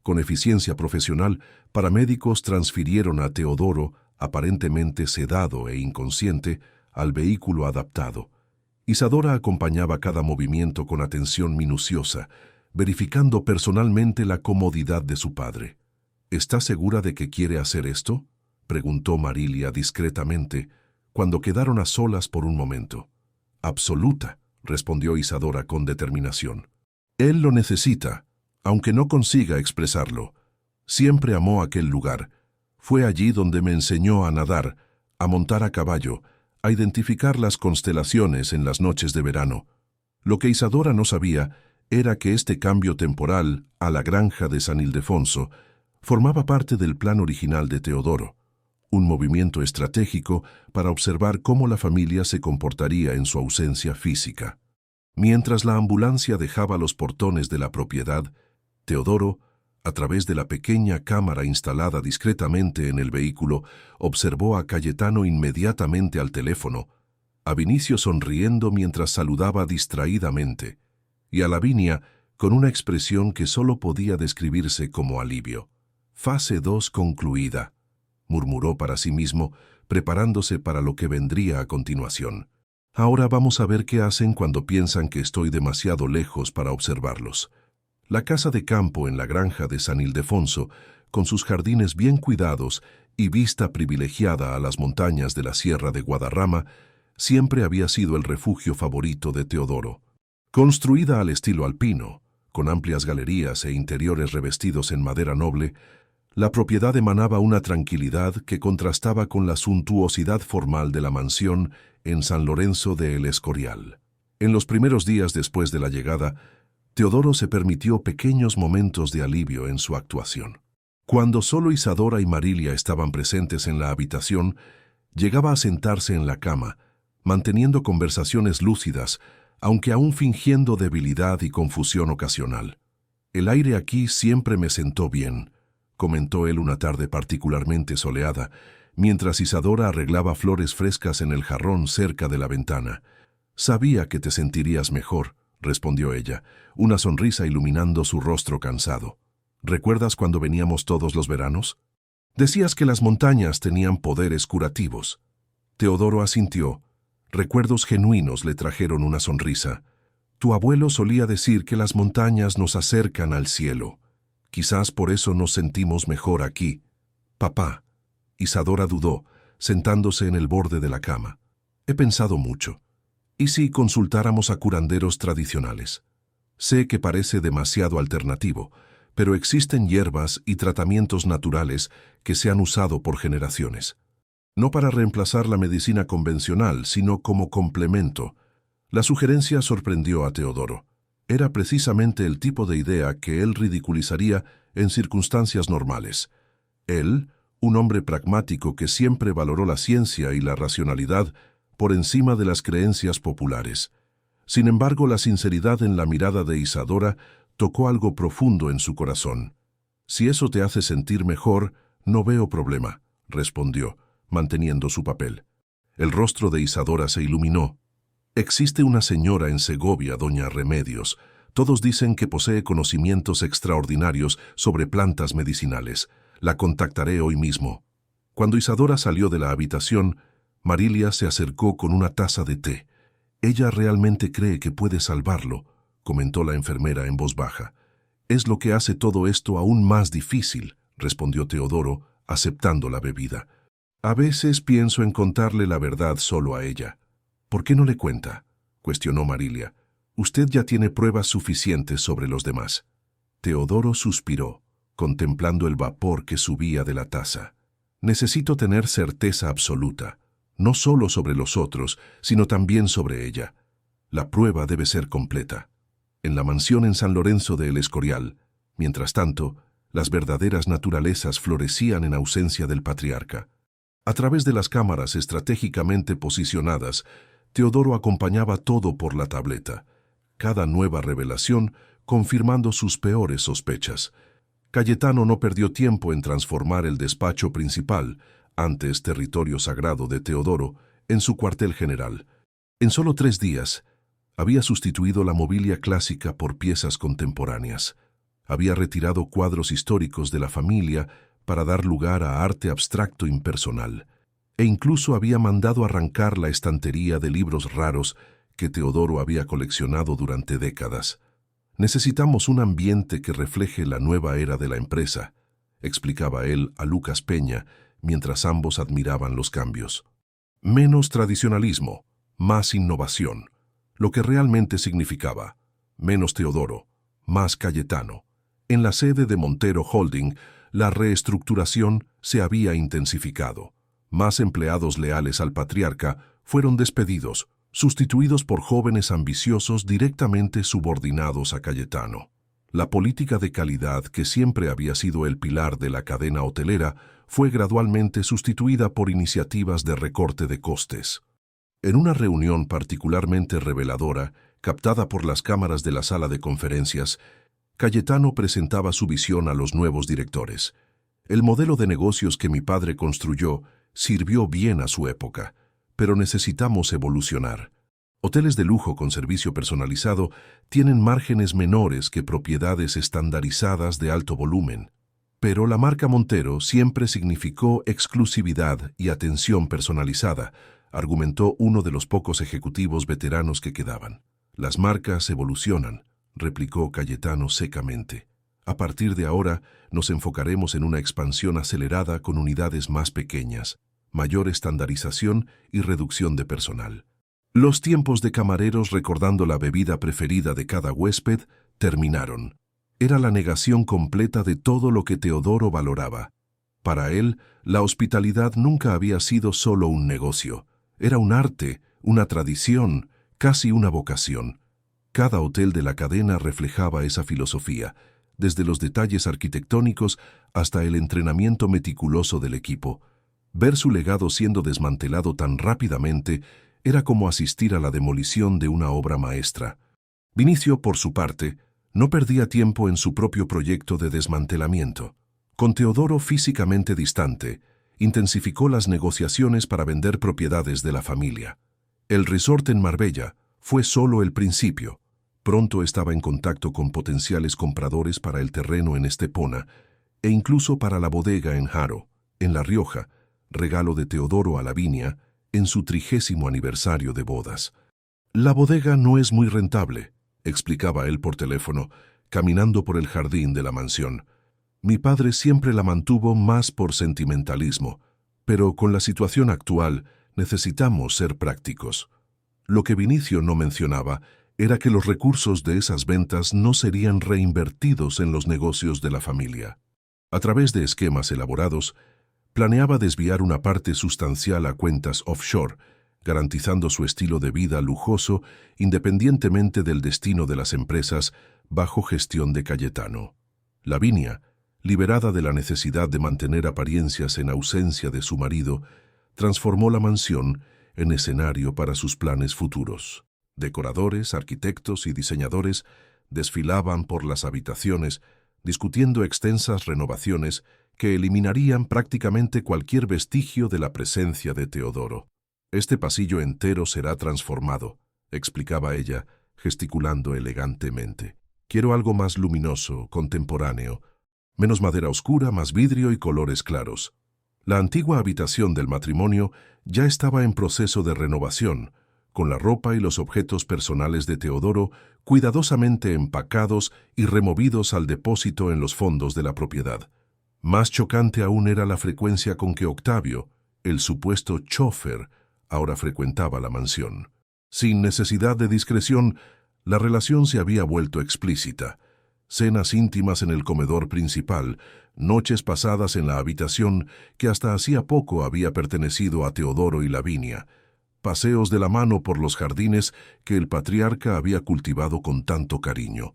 Con eficiencia profesional, paramédicos transfirieron a Teodoro, aparentemente sedado e inconsciente, al vehículo adaptado. Isadora acompañaba cada movimiento con atención minuciosa, verificando personalmente la comodidad de su padre. ¿Está segura de que quiere hacer esto?, preguntó Marilia discretamente, cuando quedaron a solas por un momento. Absoluta, respondió Isadora con determinación. Él lo necesita, aunque no consiga expresarlo. Siempre amó aquel lugar. Fue allí donde me enseñó a nadar, a montar a caballo, a identificar las constelaciones en las noches de verano. Lo que Isadora no sabía era que este cambio temporal a la granja de San Ildefonso formaba parte del plan original de Teodoro, un movimiento estratégico para observar cómo la familia se comportaría en su ausencia física. Mientras la ambulancia dejaba los portones de la propiedad, Teodoro, a través de la pequeña cámara instalada discretamente en el vehículo, observó a Cayetano inmediatamente al teléfono, a Vinicio sonriendo mientras saludaba distraídamente, y a Lavinia con una expresión que solo podía describirse como alivio. «Fase 2 concluida», murmuró para sí mismo, preparándose para lo que vendría a continuación. «Ahora vamos a ver qué hacen cuando piensan que estoy demasiado lejos para observarlos». La casa de campo en la granja de San Ildefonso, con sus jardines bien cuidados y vista privilegiada a las montañas de la Sierra de Guadarrama, siempre había sido el refugio favorito de Teodoro. Construida al estilo alpino, con amplias galerías e interiores revestidos en madera noble, la propiedad emanaba una tranquilidad que contrastaba con la suntuosidad formal de la mansión en San Lorenzo de El Escorial. En los primeros días después de la llegada, Teodoro se permitió pequeños momentos de alivio en su actuación. Cuando solo Isadora y Marilia estaban presentes en la habitación, llegaba a sentarse en la cama, manteniendo conversaciones lúcidas, aunque aún fingiendo debilidad y confusión ocasional. «El aire aquí siempre me sentó bien», comentó él una tarde particularmente soleada, mientras Isadora arreglaba flores frescas en el jarrón cerca de la ventana. «Sabía que te sentirías mejor», respondió ella, una sonrisa iluminando su rostro cansado. «¿Recuerdas cuando veníamos todos los veranos? Decías que las montañas tenían poderes curativos». Teodoro asintió. Recuerdos genuinos le trajeron una sonrisa. «Tu abuelo solía decir que las montañas nos acercan al cielo. Quizás por eso nos sentimos mejor aquí». «Papá». Isadora dudó, sentándose en el borde de la cama. «He pensado mucho. ¿Y si consultáramos a curanderos tradicionales? Sé que parece demasiado alternativo, pero existen hierbas y tratamientos naturales que se han usado por generaciones. No para reemplazar la medicina convencional, sino como complemento». La sugerencia sorprendió a Teodoro. Era precisamente el tipo de idea que él ridiculizaría en circunstancias normales. Él, un hombre pragmático que siempre valoró la ciencia y la racionalidad por encima de las creencias populares. Sin embargo, la sinceridad en la mirada de Isadora tocó algo profundo en su corazón. «Si eso te hace sentir mejor, no veo problema», respondió, manteniendo su papel. El rostro de Isadora se iluminó. «Existe una señora en Segovia, doña Remedios. Todos dicen que posee conocimientos extraordinarios sobre plantas medicinales. La contactaré hoy mismo». Cuando Isadora salió de la habitación, Marilia se acercó con una taza de té. «Ella realmente cree que puede salvarlo», comentó la enfermera en voz baja. «Es lo que hace todo esto aún más difícil», respondió Teodoro, aceptando la bebida. «A veces pienso en contarle la verdad solo a ella». «¿Por qué no le cuenta?», cuestionó Marilia. «Usted ya tiene pruebas suficientes sobre los demás». Teodoro suspiró, contemplando el vapor que subía de la taza. «Necesito tener certeza absoluta, no solo sobre los otros, sino también sobre ella. La prueba debe ser completa». En la mansión en San Lorenzo de El Escorial, mientras tanto, las verdaderas naturalezas florecían en ausencia del patriarca. A través de las cámaras estratégicamente posicionadas, Teodoro acompañaba todo por la tableta, cada nueva revelación confirmando sus peores sospechas. Cayetano no perdió tiempo en transformar el despacho principal, antes territorio sagrado de Teodoro, en su cuartel general. En solo 3 días, había sustituido la mobilia clásica por piezas contemporáneas. Había retirado cuadros históricos de la familia para dar lugar a arte abstracto impersonal. E incluso había mandado arrancar la estantería de libros raros que Teodoro había coleccionado durante décadas. «Necesitamos un ambiente que refleje la nueva era de la empresa», explicaba él a Lucas Peña, mientras ambos admiraban los cambios. «Menos tradicionalismo, más innovación», lo que realmente significaba menos Teodoro, más Cayetano. En la sede de Montero Holding, la reestructuración se había intensificado. Más empleados leales al patriarca fueron despedidos, sustituidos por jóvenes ambiciosos directamente subordinados a Cayetano. La política de calidad, que siempre había sido el pilar de la cadena hotelera, fue gradualmente sustituida por iniciativas de recorte de costes. En una reunión particularmente reveladora, captada por las cámaras de la sala de conferencias, Cayetano presentaba su visión a los nuevos directores. «El modelo de negocios que mi padre construyó sirvió bien a su época, pero necesitamos evolucionar. Hoteles de lujo con servicio personalizado tienen márgenes menores que propiedades estandarizadas de alto volumen. Pero la marca Montero siempre significó exclusividad y atención personalizada, argumentó uno de los pocos ejecutivos veteranos que quedaban. Las marcas evolucionan, replicó Cayetano secamente. A partir de ahora nos enfocaremos en una expansión acelerada con unidades más pequeñas, mayor estandarización y reducción de personal. Los tiempos de camareros recordando la bebida preferida de cada huésped terminaron. Era la negación completa de todo lo que Teodoro valoraba. Para él, la hospitalidad nunca había sido solo un negocio. Era un arte, una tradición, casi una vocación. Cada hotel de la cadena reflejaba esa filosofía, desde los detalles arquitectónicos hasta el entrenamiento meticuloso del equipo. Ver su legado siendo desmantelado tan rápidamente era como asistir a la demolición de una obra maestra. Vinicio, por su parte, no perdía tiempo en su propio proyecto de desmantelamiento. Con Teodoro físicamente distante, intensificó las negociaciones para vender propiedades de la familia. El resort en Marbella fue solo el principio. Pronto estaba en contacto con potenciales compradores para el terreno en Estepona e incluso para la bodega en Haro, en La Rioja, regalo de Teodoro a Lavinia en su 30º aniversario de bodas. La bodega no es muy rentable, explicaba él por teléfono, caminando por el jardín de la mansión. Mi padre siempre la mantuvo más por sentimentalismo, pero con la situación actual necesitamos ser prácticos. Lo que Vinicio no mencionaba era que los recursos de esas ventas no serían reinvertidos en los negocios de la familia. A través de esquemas elaborados, planeaba desviar una parte sustancial a cuentas offshore, garantizando su estilo de vida lujoso independientemente del destino de las empresas bajo gestión de Cayetano. Lavinia, liberada de la necesidad de mantener apariencias en ausencia de su marido, transformó la mansión en escenario para sus planes futuros. Decoradores, arquitectos y diseñadores desfilaban por las habitaciones, discutiendo extensas renovaciones que eliminarían prácticamente cualquier vestigio de la presencia de Teodoro. Este pasillo entero será transformado, explicaba ella, gesticulando elegantemente. Quiero algo más luminoso, contemporáneo, menos madera oscura, más vidrio y colores claros. La antigua habitación del matrimonio ya estaba en proceso de renovación, con la ropa y los objetos personales de Teodoro cuidadosamente empacados y removidos al depósito en los fondos de la propiedad. Más chocante aún era la frecuencia con que Octavio, el supuesto chófer, ahora frecuentaba la mansión. Sin necesidad de discreción, la relación se había vuelto explícita. Cenas íntimas en el comedor principal, noches pasadas en la habitación que hasta hacía poco había pertenecido a Teodoro y Lavinia, paseos de la mano por los jardines que el patriarca había cultivado con tanto cariño.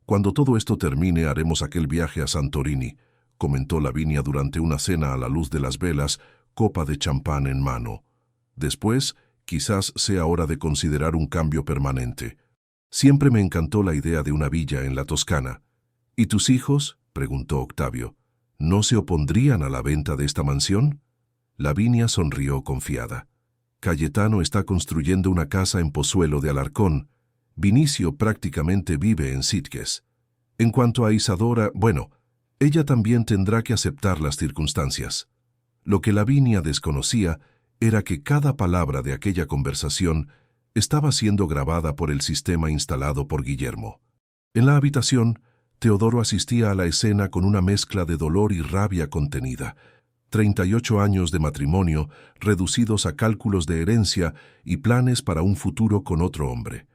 Cuando todo esto termine haremos aquel viaje a Santorini, comentó Lavinia durante una cena a la luz de las velas, copa de champán en mano. Después, quizás sea hora de considerar un cambio permanente. Siempre me encantó la idea de una villa en la Toscana. ¿Y tus hijos?, preguntó Octavio. ¿No se opondrían a la venta de esta mansión? Lavinia sonrió confiada. Cayetano está construyendo una casa en Pozuelo de Alarcón. Vinicio prácticamente vive en Sitges. En cuanto a Isadora, bueno, ella también tendrá que aceptar las circunstancias. Lo que Lavinia desconocía era que cada palabra de aquella conversación estaba siendo grabada por el sistema instalado por Guillermo. En la habitación, Teodoro asistía a la escena con una mezcla de dolor y rabia contenida. 38 años de matrimonio reducidos a cálculos de herencia y planes para un futuro con otro hombre.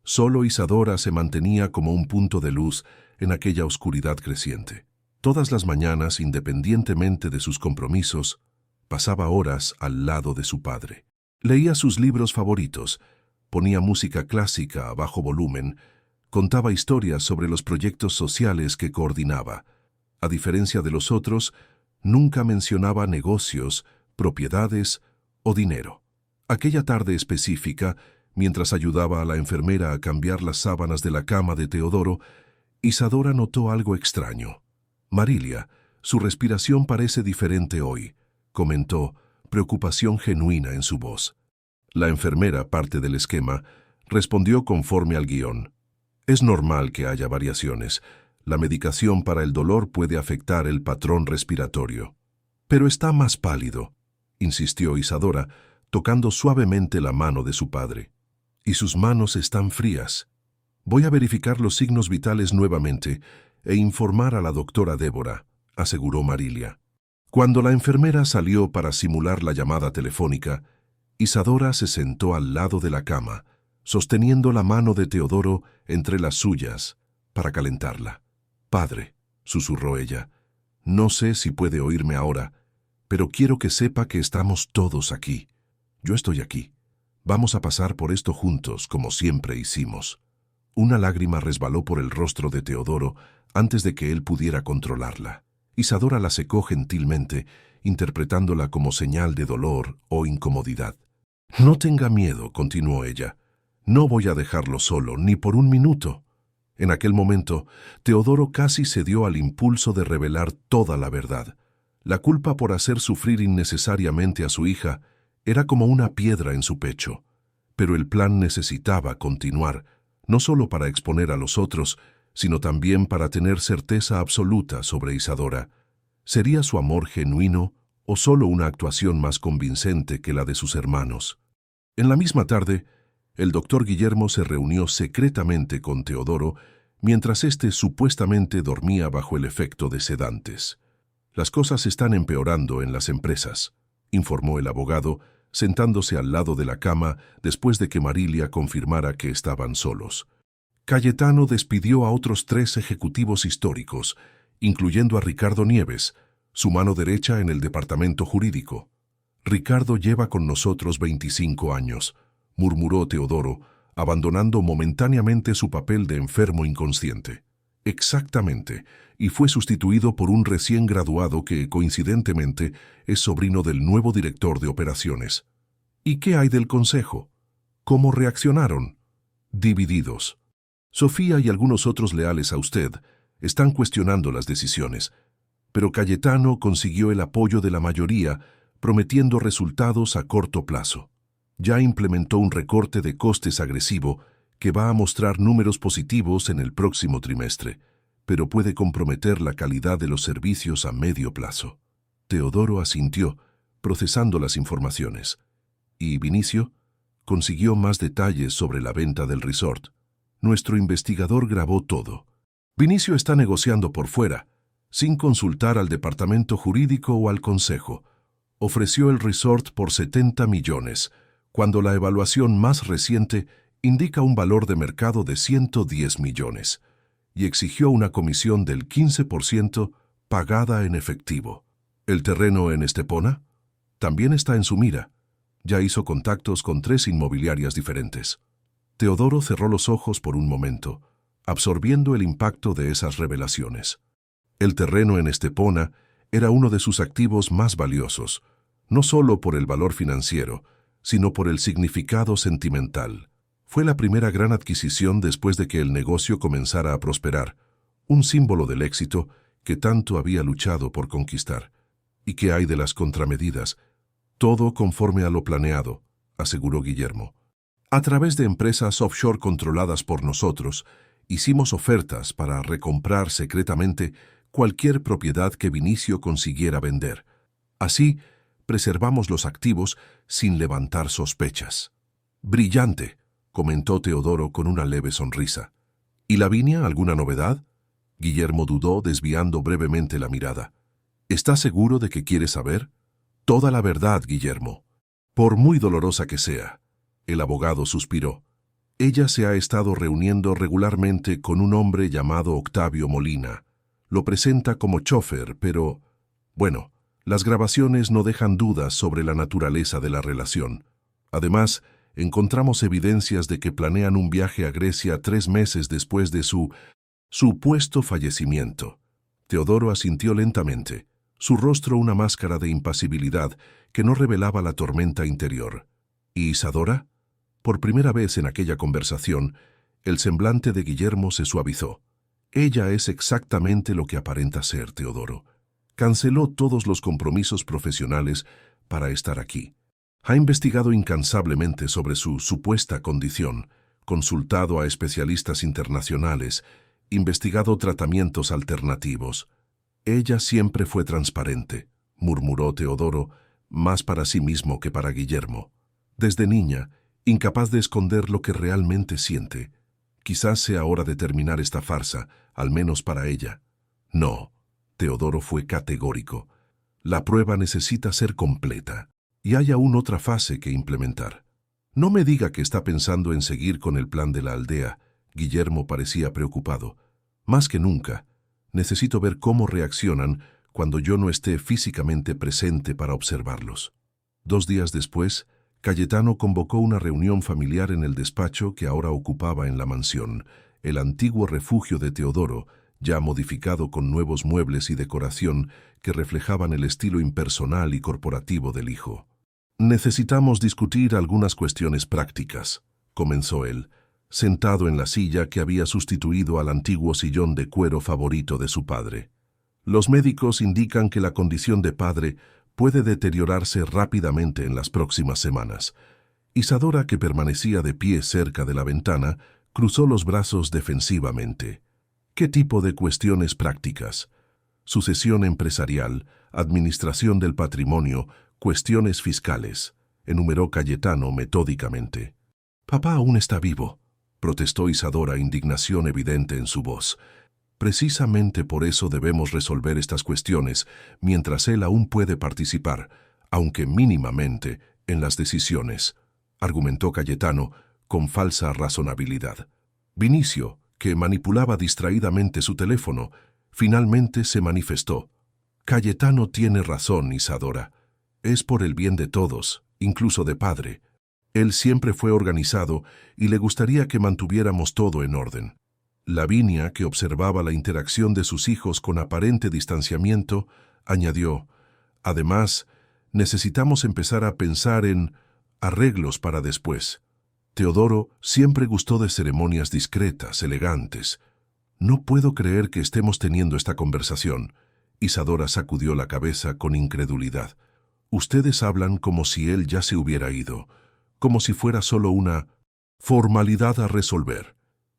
Solo Isadora se mantenía como un punto de luz en aquella oscuridad creciente. Todas las mañanas, independientemente de sus compromisos, pasaba horas al lado de su padre. Leía sus libros favoritos, ponía música clásica a bajo volumen, contaba historias sobre los proyectos sociales que coordinaba. A diferencia de los otros, nunca mencionaba negocios, propiedades o dinero. Aquella tarde específica, mientras ayudaba a la enfermera a cambiar las sábanas de la cama de Teodoro, Isadora notó algo extraño. Marilia, su respiración parece diferente hoy, comentó, preocupación genuina en su voz. La enfermera, parte del esquema, Respondió conforme al guión. Es normal que haya variaciones. La medicación para el dolor puede afectar el patrón respiratorio. Pero está más pálido, insistió Isadora, tocando suavemente la mano de su padre. Y sus manos están frías. Voy a verificar los signos vitales nuevamente e informar a la doctora Débora, aseguró Marilia. Cuando la enfermera salió para simular la llamada telefónica, Isadora se sentó al lado de la cama, sosteniendo la mano de Teodoro entre las suyas para calentarla. «Padre», susurró ella, «no sé si puede oírme ahora, pero quiero que sepa que estamos todos aquí. Yo estoy aquí. Vamos a pasar por esto juntos, como siempre hicimos». Una lágrima resbaló por el rostro de Teodoro antes de que él pudiera controlarla. Isadora la secó gentilmente, interpretándola como señal de dolor o incomodidad. «No tenga miedo», continuó ella. «No voy a dejarlo solo, ni por un minuto». En aquel momento, Teodoro casi cedió al impulso de revelar toda la verdad. La culpa por hacer sufrir innecesariamente a su hija era como una piedra en su pecho. Pero el plan necesitaba continuar, no solo para exponer a los otros, sino también para tener certeza absoluta sobre Isadora. ¿Sería su amor genuino o solo una actuación más convincente que la de sus hermanos? En la misma tarde, el doctor Guillermo se reunió secretamente con Teodoro mientras éste supuestamente dormía bajo el efecto de sedantes. «Las cosas están empeorando en las empresas», informó el abogado, sentándose al lado de la cama después de que Marilia confirmara que estaban solos. Cayetano despidió a otros 3 ejecutivos históricos, incluyendo a Ricardo Nieves, su mano derecha en el departamento jurídico. «Ricardo lleva con nosotros 25 años», murmuró Teodoro, abandonando momentáneamente su papel de enfermo inconsciente. «Exactamente, y fue sustituido por un recién graduado que, coincidentemente, es sobrino del nuevo director de operaciones». «¿Y qué hay del consejo? ¿Cómo reaccionaron?» «Divididos. Sofía y algunos otros leales a usted están cuestionando las decisiones, pero Cayetano consiguió el apoyo de la mayoría, prometiendo resultados a corto plazo. Ya implementó un recorte de costes agresivo que va a mostrar números positivos en el próximo trimestre, pero puede comprometer la calidad de los servicios a medio plazo». Teodoro asintió, procesando las informaciones. ¿Y Vinicio? Consiguió más detalles sobre la venta del resort. Nuestro investigador grabó todo. Vinicio está negociando por fuera, sin consultar al departamento jurídico o al consejo. Ofreció el resort por 70 millones, cuando la evaluación más reciente indica un valor de mercado de 110 millones, y exigió una comisión del 15% pagada en efectivo. ¿El terreno en Estepona? También está en su mira. Ya hizo contactos con 3 inmobiliarias diferentes. Teodoro cerró los ojos por un momento, absorbiendo el impacto de esas revelaciones. El terreno en Estepona era uno de sus activos más valiosos, no solo por el valor financiero, sino por el significado sentimental. Fue la primera gran adquisición después de que el negocio comenzara a prosperar, un símbolo del éxito que tanto había luchado por conquistar. ¿Y qué hay de las contramedidas? Todo conforme a lo planeado, aseguró Guillermo. A través de empresas offshore controladas por nosotros, hicimos ofertas para recomprar secretamente cualquier propiedad que Vinicio consiguiera vender. Así, preservamos los activos sin levantar sospechas. «Brillante», comentó Teodoro con una leve sonrisa. «¿Y Lavinia, alguna novedad?» Guillermo dudó, desviando brevemente la mirada. «¿Estás seguro de que quieres saber?» «Toda la verdad, Guillermo, por muy dolorosa que sea». El abogado suspiró. «Ella se ha estado reuniendo regularmente con un hombre llamado Octavio Molina. Lo presenta como chofer, pero... bueno, las grabaciones no dejan dudas sobre la naturaleza de la relación. Además, encontramos evidencias de que planean un viaje a Grecia 3 meses después de su supuesto fallecimiento». Teodoro asintió lentamente, su rostro una máscara de impasibilidad que no revelaba la tormenta interior. «¿Y Isadora?» Por primera vez en aquella conversación, el semblante de Guillermo se suavizó. «Ella es exactamente lo que aparenta ser, Teodoro. Canceló todos los compromisos profesionales para estar aquí. Ha investigado incansablemente sobre su supuesta condición, consultado a especialistas internacionales, investigado tratamientos alternativos. Ella siempre fue transparente, murmuró Teodoro, más para sí mismo que para Guillermo. Desde niña, incapaz de esconder lo que realmente siente. Quizás sea hora de terminar esta farsa, al menos para ella. No, Teodoro fue categórico. La prueba necesita ser completa, y hay aún otra fase que implementar. No me diga que está pensando en seguir con el plan de la aldea. Guillermo parecía preocupado. Más que nunca, necesito ver cómo reaccionan cuando yo no esté físicamente presente para observarlos. 2 días después, Cayetano convocó una reunión familiar en el despacho que ahora ocupaba en la mansión, el antiguo refugio de Teodoro, ya modificado con nuevos muebles y decoración que reflejaban el estilo impersonal y corporativo del hijo. «Necesitamos discutir algunas cuestiones prácticas», comenzó él, sentado en la silla que había sustituido al antiguo sillón de cuero favorito de su padre. «Los médicos indican que la condición de padre puede deteriorarse rápidamente en las próximas semanas». Isadora, que permanecía de pie cerca de la ventana, cruzó los brazos defensivamente. «¿Qué tipo de cuestiones prácticas?» «Sucesión empresarial, administración del patrimonio, cuestiones fiscales», enumeró Cayetano metódicamente. «Papá aún está vivo», protestó Isadora, indignación evidente en su voz. «Precisamente por eso debemos resolver estas cuestiones mientras él aún puede participar, aunque mínimamente, en las decisiones», argumentó Cayetano con falsa razonabilidad. Vinicio, que manipulaba distraídamente su teléfono, finalmente se manifestó. «Cayetano tiene razón, Isadora. Es por el bien de todos, incluso de padre. Él siempre fue organizado y le gustaría que mantuviéramos todo en orden». Lavinia, que observaba la interacción de sus hijos con aparente distanciamiento, añadió: «Además, necesitamos empezar a pensar en arreglos para después. Teodoro siempre gustó de ceremonias discretas, elegantes». «No puedo creer que estemos teniendo esta conversación». Isadora sacudió la cabeza con incredulidad. «Ustedes hablan como si él ya se hubiera ido, como si fuera solo una formalidad a resolver».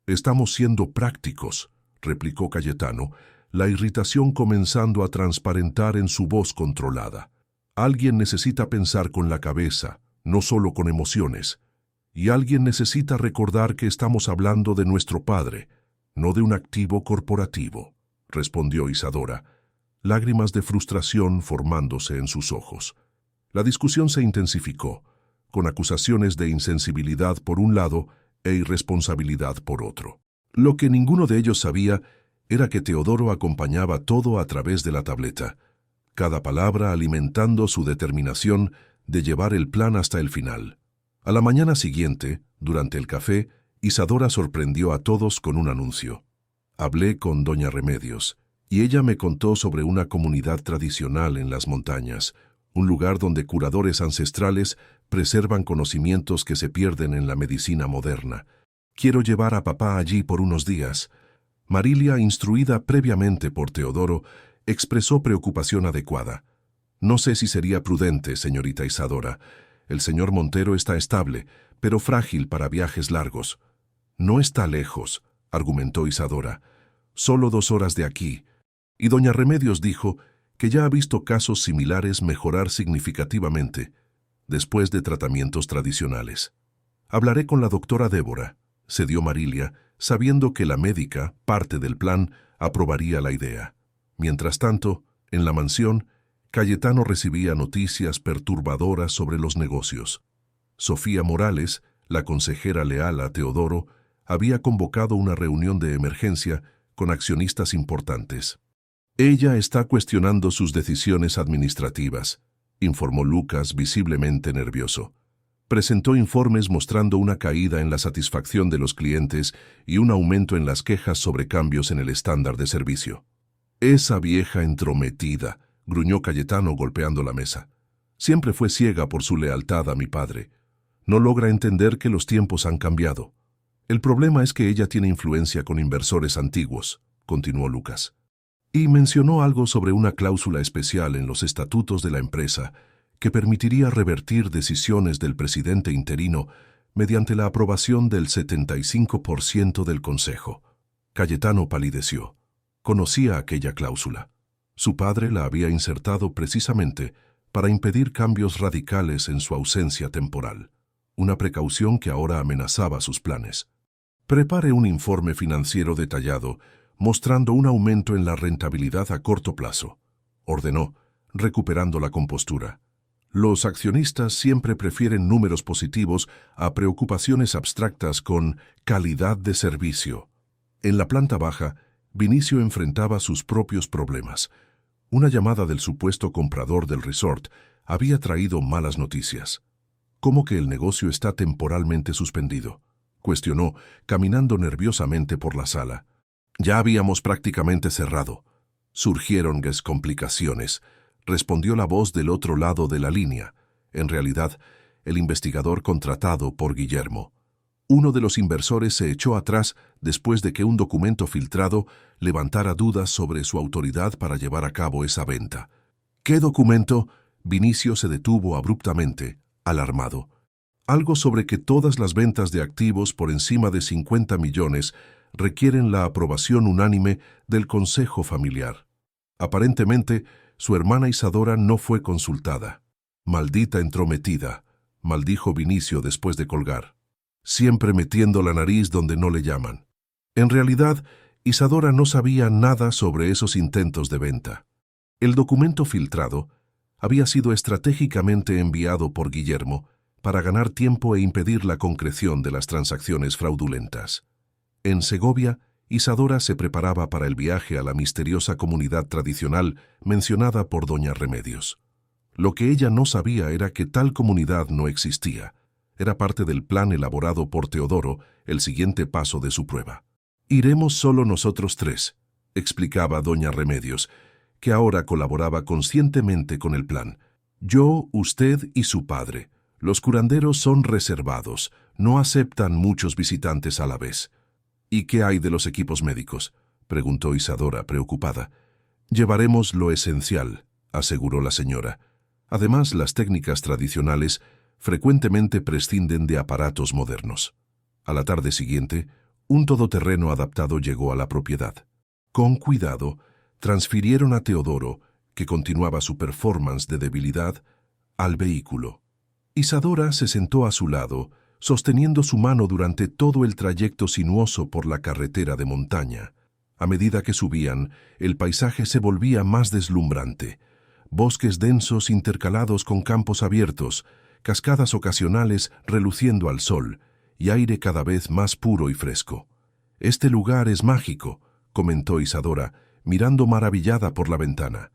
«Estamos siendo prácticos», replicó Cayetano, la irritación comenzando a transparentar en su voz controlada. «Alguien necesita pensar con la cabeza, no solo con emociones. Y alguien necesita recordar que estamos hablando de nuestro padre, no de un activo corporativo», respondió Isadora, lágrimas de frustración formándose en sus ojos. La discusión se intensificó, con acusaciones de insensibilidad por un lado e irresponsabilidad por otro. Lo que ninguno de ellos sabía era que Teodoro acompañaba todo a través de la tableta, cada palabra alimentando su determinación de llevar el plan hasta el final. A la mañana siguiente, durante el café, Isadora sorprendió a todos con un anuncio. Hablé con doña Remedios, y ella me contó sobre una comunidad tradicional en las montañas, un lugar donde curadores ancestrales preservan conocimientos que se pierden en la medicina moderna. «Quiero llevar a papá allí por unos días». Marilia, instruida previamente por Teodoro, expresó preocupación adecuada. «No sé si sería prudente, señorita Isadora. El señor Montero está estable, pero frágil para viajes largos». «No está lejos», argumentó Isadora. «Solo 2 horas de aquí». Y doña Remedios dijo que ya ha visto casos similares mejorar significativamente después de tratamientos tradicionales. «Hablaré con la doctora Débora», cedió Marilia, sabiendo que la médica, parte del plan, aprobaría la idea. Mientras tanto, en la mansión, Cayetano recibía noticias perturbadoras sobre los negocios. Sofía Morales, la consejera leal a Teodoro, había convocado una reunión de emergencia con accionistas importantes. «Ella está cuestionando sus decisiones administrativas», informó Lucas, visiblemente nervioso. Presentó informes mostrando una caída en la satisfacción de los clientes y un aumento en las quejas sobre cambios en el estándar de servicio. «Esa vieja entrometida», gruñó Cayetano golpeando la mesa. «Siempre fue ciega por su lealtad a mi padre. No logra entender que los tiempos han cambiado. El problema es que ella tiene influencia con inversores antiguos», continuó Lucas. Y mencionó algo sobre una cláusula especial en los estatutos de la empresa que permitiría revertir decisiones del presidente interino mediante la aprobación del 75% del Consejo. Cayetano palideció. Conocía aquella cláusula. Su padre la había insertado precisamente para impedir cambios radicales en su ausencia temporal, una precaución que ahora amenazaba sus planes. Prepare un informe financiero detallado mostrando un aumento en la rentabilidad a corto plazo, ordenó, recuperando la compostura. Los accionistas siempre prefieren números positivos a preocupaciones abstractas con calidad de servicio. En la planta baja, Vinicio enfrentaba sus propios problemas. Una llamada del supuesto comprador del resort había traído malas noticias. ¿Cómo que el negocio está temporalmente suspendido?, cuestionó, caminando nerviosamente por la sala. Ya habíamos prácticamente cerrado. Surgieron complicaciones, respondió la voz del otro lado de la línea. En realidad, el investigador contratado por Guillermo. Uno de los inversores se echó atrás después de que un documento filtrado levantara dudas sobre su autoridad para llevar a cabo esa venta. ¿Qué documento? Vinicio se detuvo abruptamente, alarmado. Algo sobre que todas las ventas de activos por encima de 50 millones requieren la aprobación unánime del Consejo Familiar. Aparentemente, su hermana Isadora no fue consultada. Maldita entrometida, maldijo Vinicio después de colgar. Siempre metiendo la nariz donde no le llaman. En realidad, Isadora no sabía nada sobre esos intentos de venta. El documento filtrado había sido estratégicamente enviado por Guillermo para ganar tiempo e impedir la concreción de las transacciones fraudulentas. En Segovia, Isadora se preparaba para el viaje a la misteriosa comunidad tradicional mencionada por doña Remedios. Lo que ella no sabía era que tal comunidad no existía. Era parte del plan elaborado por Teodoro, el siguiente paso de su prueba. «Iremos solo nosotros tres», explicaba doña Remedios, que ahora colaboraba conscientemente con el plan. «Yo, usted y su padre. Los curanderos son reservados, no aceptan muchos visitantes a la vez». «¿Y qué hay de los equipos médicos?», preguntó Isadora, preocupada. «Llevaremos lo esencial», aseguró la señora. Además, las técnicas tradicionales frecuentemente prescinden de aparatos modernos. A la tarde siguiente, un todoterreno adaptado llegó a la propiedad. Con cuidado, transfirieron a Teodoro, que continuaba su performance de debilidad, al vehículo. Isadora se sentó a su lado, sosteniendo su mano durante todo el trayecto sinuoso por la carretera de montaña. A medida que subían, el paisaje se volvía más deslumbrante. Bosques densos intercalados con campos abiertos, cascadas ocasionales reluciendo al sol, y aire cada vez más puro y fresco. «Este lugar es mágico», comentó Isadora, mirando maravillada por la ventana.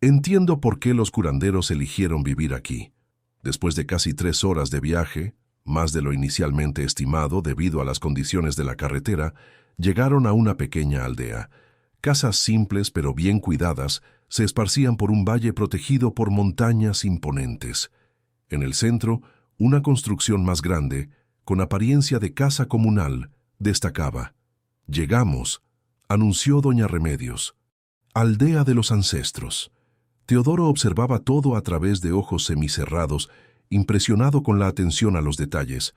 «Entiendo por qué los curanderos eligieron vivir aquí». Después de casi 3 horas de viaje, más de lo inicialmente estimado debido a las condiciones de la carretera, llegaron a una pequeña aldea. Casas simples pero bien cuidadas se esparcían por un valle protegido por montañas imponentes. En el centro, una construcción más grande, con apariencia de casa comunal, destacaba. «Llegamos», anunció doña Remedios. «Aldea de los ancestros». Teodoro observaba todo a través de ojos semicerrados, impresionado con la atención a los detalles.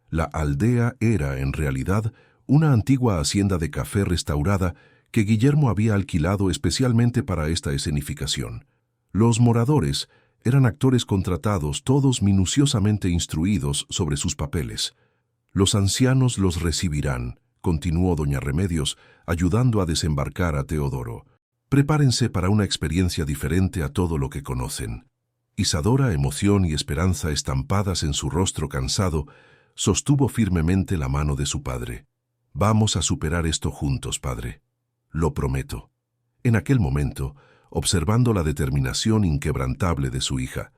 La aldea era, en realidad, una antigua hacienda de café restaurada que Guillermo había alquilado especialmente para esta escenificación. Los moradores eran actores contratados, todos minuciosamente instruidos sobre sus papeles. «Los ancianos los recibirán», continuó doña Remedios, ayudando a desembarcar a Teodoro. «Prepárense para una experiencia diferente a todo lo que conocen». Isadora, emoción y esperanza estampadas en su rostro cansado, sostuvo firmemente la mano de su padre. «Vamos a superar esto juntos, padre. Lo prometo». En aquel momento, observando la determinación inquebrantable de su hija,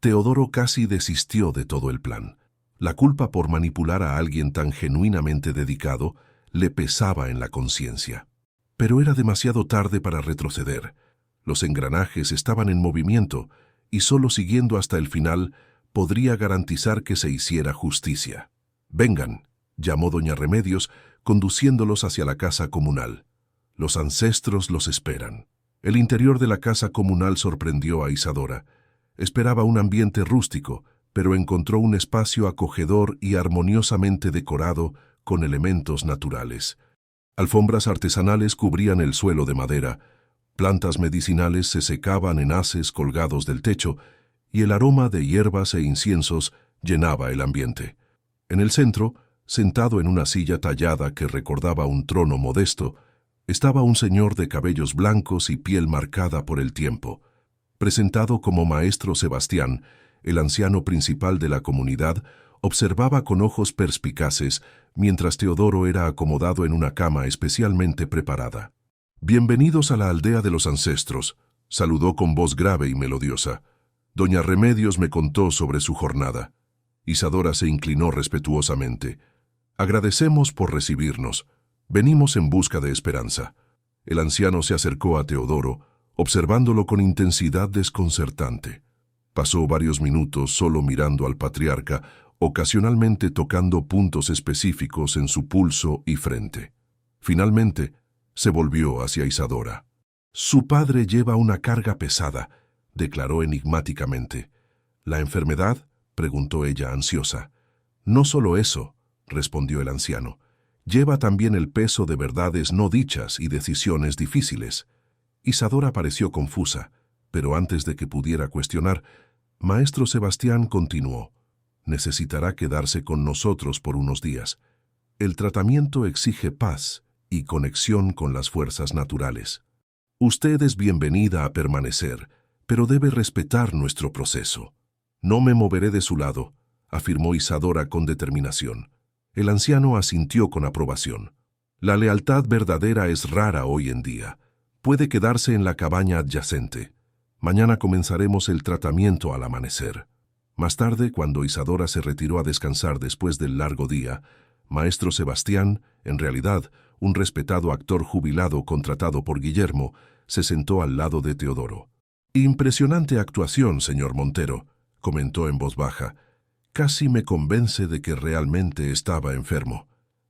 Teodoro casi desistió de todo el plan. La culpa por manipular a alguien tan genuinamente dedicado le pesaba en la conciencia. Pero era demasiado tarde para retroceder. Los engranajes estaban en movimiento y solo siguiendo hasta el final podría garantizar que se hiciera justicia. «Vengan», llamó doña Remedios, conduciéndolos hacia la casa comunal. «Los ancestros los esperan». El interior de la casa comunal sorprendió a Isadora. Esperaba un ambiente rústico, pero encontró un espacio acogedor y armoniosamente decorado con elementos naturales. Alfombras artesanales cubrían el suelo de madera, plantas medicinales se secaban en haces colgados del techo, y el aroma de hierbas e inciensos llenaba el ambiente. En el centro, sentado en una silla tallada que recordaba un trono modesto, estaba un señor de cabellos blancos y piel marcada por el tiempo. Presentado como Maestro Sebastián, el anciano principal de la comunidad observaba con ojos perspicaces mientras Teodoro era acomodado en una cama especialmente preparada. «Bienvenidos a la aldea de los ancestros», saludó con voz grave y melodiosa. «Doña Remedios me contó sobre su jornada». Isadora se inclinó respetuosamente. «Agradecemos por recibirnos. Venimos en busca de esperanza». El anciano se acercó a Teodoro, observándolo con intensidad desconcertante. Pasó varios minutos solo mirando al patriarca, ocasionalmente tocando puntos específicos en su pulso y frente. Finalmente, se volvió hacia Isadora. «Su padre lleva una carga pesada», declaró enigmáticamente. «¿La enfermedad?», preguntó ella ansiosa. «No solo eso», respondió el anciano. «Lleva también el peso de verdades no dichas y decisiones difíciles». Isadora pareció confusa, pero antes de que pudiera cuestionar, Maestro Sebastián continuó. «Necesitará quedarse con nosotros por unos días. El tratamiento exige paz y conexión con las fuerzas naturales. Usted es bienvenida a permanecer, pero debe respetar nuestro proceso». «No me moveré de su lado», afirmó Isadora con determinación. El anciano asintió con aprobación. «La lealtad verdadera es rara hoy en día. Puede quedarse en la cabaña adyacente. Mañana comenzaremos el tratamiento al amanecer». Más tarde, cuando Isadora se retiró a descansar después del largo día, Maestro Sebastián, en realidad un respetado actor jubilado contratado por Guillermo, se sentó al lado de Teodoro. «Impresionante actuación, señor Montero», comentó en voz baja. «Casi me convence de que realmente estaba enfermo».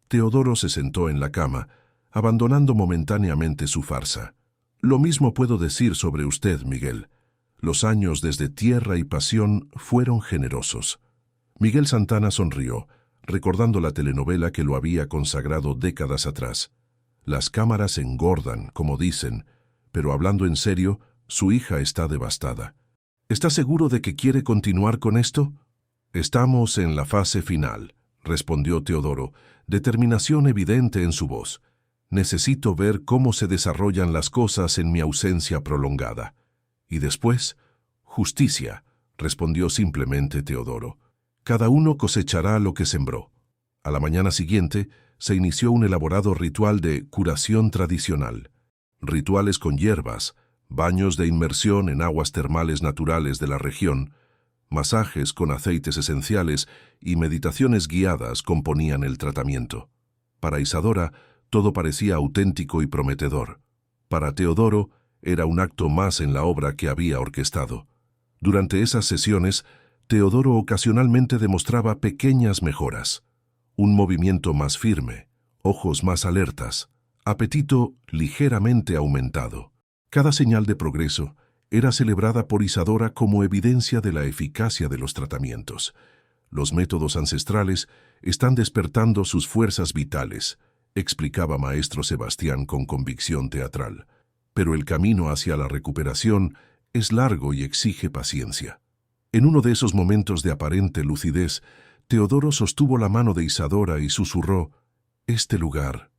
Teodoro se sentó en la cama, abandonando momentáneamente su farsa. «Lo mismo puedo decir sobre usted, Miguel. Los años desde Tierra y Pasión fueron generosos». Miguel Santana sonrió, recordando la telenovela que lo había consagrado décadas atrás. Las cámaras engordan, como dicen, pero hablando en serio, su hija está devastada. ¿Está seguro de que quiere continuar con esto? «Estamos en la fase final», respondió Teodoro, determinación evidente en su voz. «Necesito ver cómo se desarrollan las cosas en mi ausencia prolongada». «Y después, justicia», respondió simplemente Teodoro. «Cada uno cosechará lo que sembró». A la mañana siguiente se inició un elaborado ritual de curación tradicional. Rituales con hierbas, baños de inmersión en aguas termales naturales de la región, masajes con aceites esenciales y meditaciones guiadas componían el tratamiento. Para Isadora, todo parecía auténtico y prometedor. Para Teodoro, era un acto más en la obra que había orquestado. Durante esas sesiones, Teodoro ocasionalmente demostraba pequeñas mejoras. Un movimiento más firme, ojos más alertas, apetito ligeramente aumentado. Cada señal de progreso era celebrada por Isadora como evidencia de la eficacia de los tratamientos. Los métodos ancestrales están despertando sus fuerzas vitales, explicaba Maestro Sebastián con convicción teatral. Pero el camino hacia la recuperación es largo y exige paciencia. En uno de esos momentos de aparente lucidez, Teodoro sostuvo la mano de Isadora y susurró: «Este lugar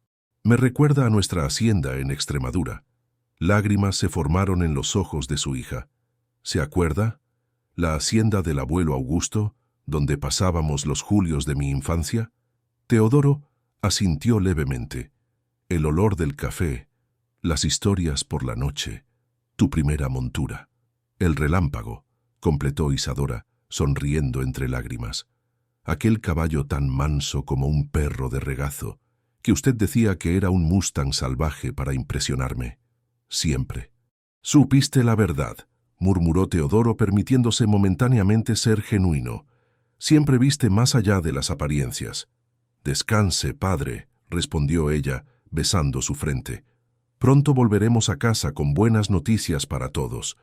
me recuerda a nuestra hacienda en Extremadura». Lágrimas se formaron en los ojos de su hija. «¿Se acuerda? La hacienda del abuelo Augusto, donde pasábamos los julios de mi infancia». Teodoro asintió levemente. «El olor del café, las historias por la noche, tu primera montura». «El relámpago», completó Isadora, sonriendo entre lágrimas. «Aquel caballo tan manso como un perro de regazo, que usted decía que era un mustang salvaje para impresionarme. Siempre». «Supiste la verdad», murmuró Teodoro, permitiéndose momentáneamente ser genuino. «Siempre viste más allá de las apariencias». «Descanse, padre», respondió ella, besando su frente. «Pronto volveremos a casa con buenas noticias para todos».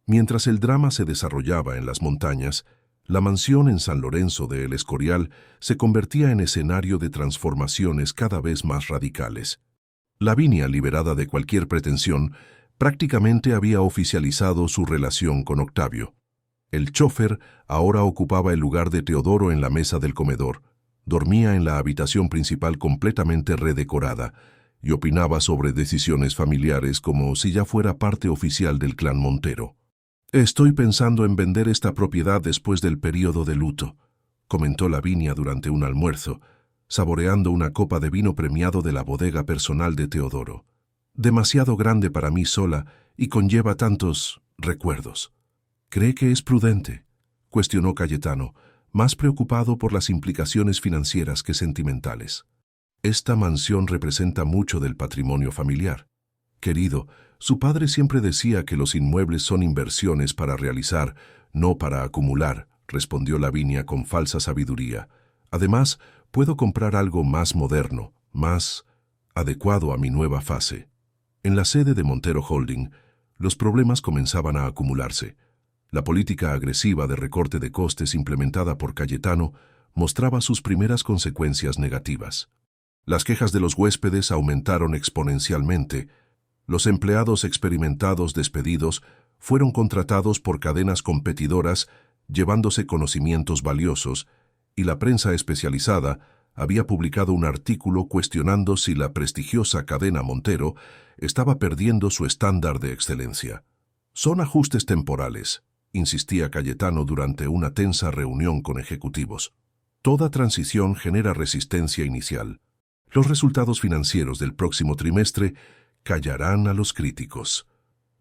Mientras el drama se desarrollaba en las montañas, La mansión en San Lorenzo de El Escorial se convertía en escenario de transformaciones cada vez más radicales. Lavinia, liberada de cualquier pretensión, prácticamente había oficializado su relación con Octavio. El chófer ahora ocupaba el lugar de Teodoro en la mesa del comedor, dormía en la habitación principal completamente redecorada y opinaba sobre decisiones familiares como si ya fuera parte oficial del clan Montero. «Estoy pensando en vender esta propiedad después del período de luto», comentó Lavinia durante un almuerzo, saboreando una copa de vino premiado de la bodega personal de Teodoro. «Demasiado grande para mí sola y conlleva tantos recuerdos». «¿Cree que es prudente?», cuestionó Cayetano, más preocupado por las implicaciones financieras que sentimentales. «Esta mansión representa mucho del patrimonio familiar. Querido, su padre siempre decía que los inmuebles son inversiones para realizar, no para acumular», respondió Lavinia con falsa sabiduría. «Además, puedo comprar algo más moderno, más adecuado a mi nueva fase». En la sede de Montero Holding, los problemas comenzaban a acumularse. La política agresiva de recorte de costes implementada por Cayetano mostraba sus primeras consecuencias negativas. Las quejas de los huéspedes aumentaron exponencialmente. Los empleados experimentados despedidos fueron contratados por cadenas competidoras llevándose conocimientos valiosos, y la prensa especializada había publicado un artículo cuestionando si la prestigiosa cadena Montero estaba perdiendo su estándar de excelencia. «Son ajustes temporales», insistía Cayetano durante una tensa reunión con ejecutivos. «Toda transición genera resistencia inicial. Los resultados financieros del próximo trimestre callarán a los críticos».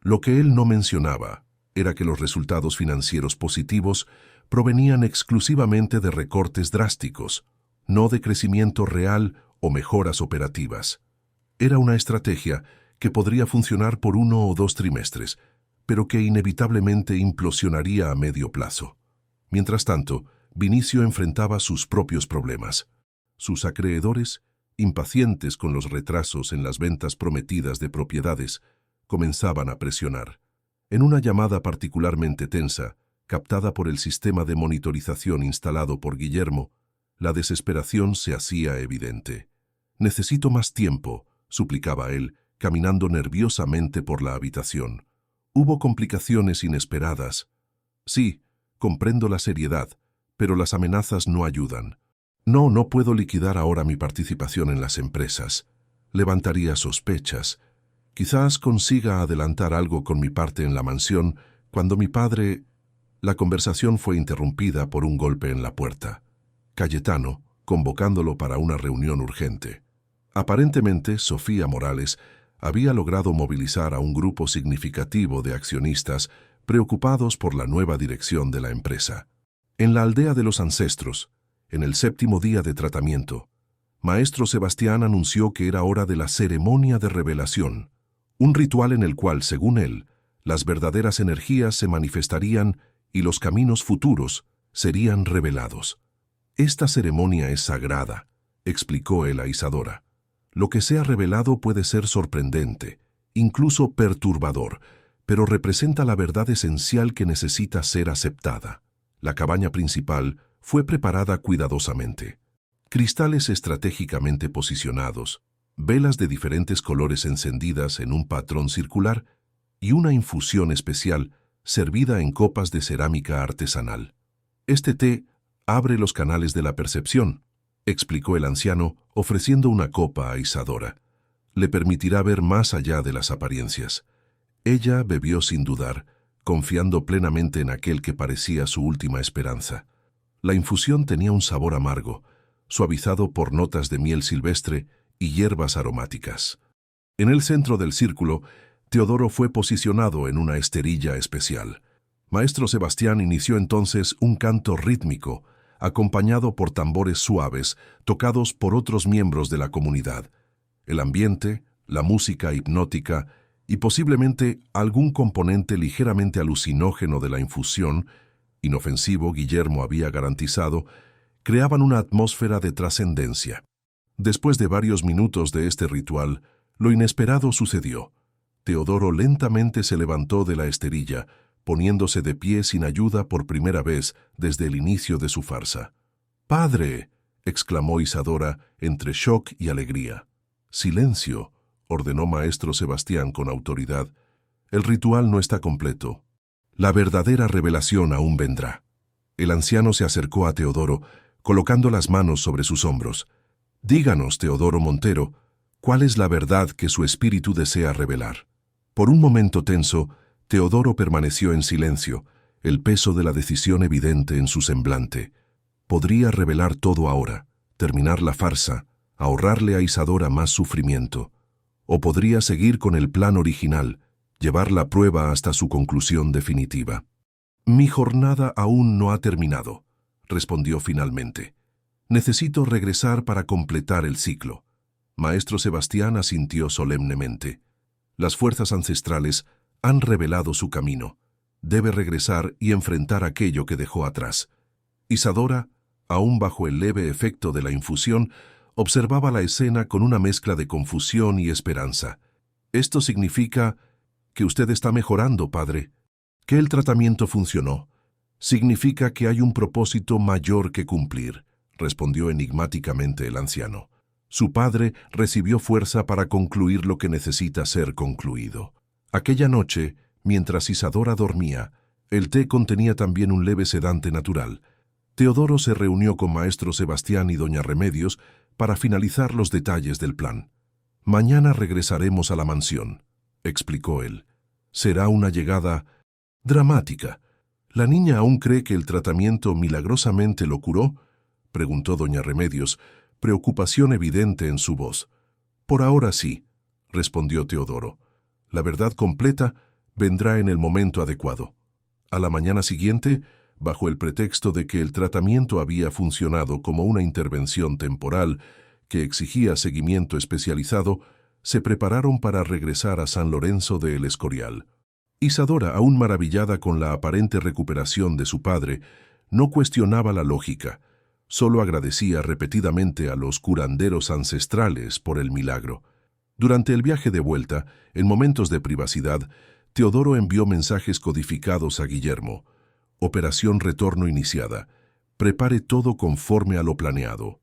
Lo que él no mencionaba era que los resultados financieros positivos provenían exclusivamente de recortes drásticos, no de crecimiento real o mejoras operativas. Era una estrategia que podría funcionar por 1 o 2 trimestres, pero que inevitablemente implosionaría a medio plazo. Mientras tanto, Vinicio enfrentaba sus propios problemas. Sus acreedores, impacientes con los retrasos en las ventas prometidas de propiedades, comenzaban a presionar. En una llamada particularmente tensa, captada por el sistema de monitorización instalado por Guillermo, la desesperación se hacía evidente. «Necesito más tiempo», suplicaba él, caminando nerviosamente por la habitación. «Hubo complicaciones inesperadas». «Sí, comprendo la seriedad, pero las amenazas no ayudan. No puedo liquidar ahora mi participación en las empresas. Levantaría sospechas. Quizás consiga adelantar algo con mi parte en la mansión cuando mi padre...» La conversación fue interrumpida por un golpe en la puerta. Cayetano, convocándolo para una reunión urgente. Aparentemente, Sofía Morales había logrado movilizar a un grupo significativo de accionistas preocupados por la nueva dirección de la empresa. En la aldea de los ancestros, en el 7º día de tratamiento, Maestro Sebastián anunció que era hora de la ceremonia de revelación, un ritual en el cual, según él, las verdaderas energías se manifestarían y los caminos futuros serían revelados. «Esta ceremonia es sagrada», explicó él a Isadora. «Lo que sea revelado puede ser sorprendente, incluso perturbador, pero representa la verdad esencial que necesita ser aceptada». La cabaña principal fue preparada cuidadosamente. Cristales estratégicamente posicionados, velas de diferentes colores encendidas en un patrón circular y una infusión especial servida en copas de cerámica artesanal. «Este té abre los canales de la percepción», explicó el anciano, ofreciendo una copa a Isadora. «Le permitirá ver más allá de las apariencias». Ella bebió sin dudar, confiando plenamente en aquel que parecía su última esperanza. La infusión tenía un sabor amargo, suavizado por notas de miel silvestre y hierbas aromáticas. En el centro del círculo, Teodoro fue posicionado en una esterilla especial. Maestro Sebastián inició entonces un canto rítmico, acompañado por tambores suaves, tocados por otros miembros de la comunidad. El ambiente, la música hipnótica y posiblemente algún componente ligeramente alucinógeno de la infusión, inofensivo Guillermo había garantizado, creaban una atmósfera de trascendencia. Después de varios minutos de este ritual, lo inesperado sucedió. Teodoro lentamente se levantó de la esterilla, poniéndose de pie sin ayuda por primera vez desde el inicio de su farsa. «¡Padre!», exclamó Isadora entre shock y alegría. «Silencio», ordenó maestro Sebastián con autoridad. «El ritual no está completo. La verdadera revelación aún vendrá». El anciano se acercó a Teodoro, colocando las manos sobre sus hombros. «Díganos, Teodoro Montero, ¿cuál es la verdad que su espíritu desea revelar?». Por un momento tenso, Teodoro permaneció en silencio, el peso de la decisión evidente en su semblante. Podría revelar todo ahora, terminar la farsa, ahorrarle a Isadora más sufrimiento. O podría seguir con el plan original, llevar la prueba hasta su conclusión definitiva. «Mi jornada aún no ha terminado», respondió finalmente. «Necesito regresar para completar el ciclo». Maestro Sebastián asintió solemnemente. «Las fuerzas ancestrales han revelado su camino. Debe regresar y enfrentar aquello que dejó atrás». Isadora, aún bajo el leve efecto de la infusión, observaba la escena con una mezcla de confusión y esperanza. «Esto significa que usted está mejorando, padre. Que el tratamiento funcionó. Significa que hay un propósito mayor que cumplir», respondió enigmáticamente el anciano. «Su padre recibió fuerza para concluir lo que necesita ser concluido». Aquella noche, mientras Isadora dormía, el té contenía también un leve sedante natural. Teodoro se reunió con maestro Sebastián y doña Remedios para finalizar los detalles del plan. «Mañana regresaremos a la mansión», explicó él. «Será una llegada dramática». «¿La niña aún cree que el tratamiento milagrosamente lo curó?», preguntó doña Remedios, preocupación evidente en su voz. «Por ahora sí», respondió Teodoro. «La verdad completa vendrá en el momento adecuado». A la mañana siguiente, bajo el pretexto de que el tratamiento había funcionado como una intervención temporal que exigía seguimiento especializado, se prepararon para regresar a San Lorenzo de El Escorial. Isadora, aún maravillada con la aparente recuperación de su padre, no cuestionaba la lógica, solo agradecía repetidamente a los curanderos ancestrales por el milagro. Durante el viaje de vuelta, en momentos de privacidad, Teodoro envió mensajes codificados a Guillermo. «Operación retorno iniciada. Prepare todo conforme a lo planeado».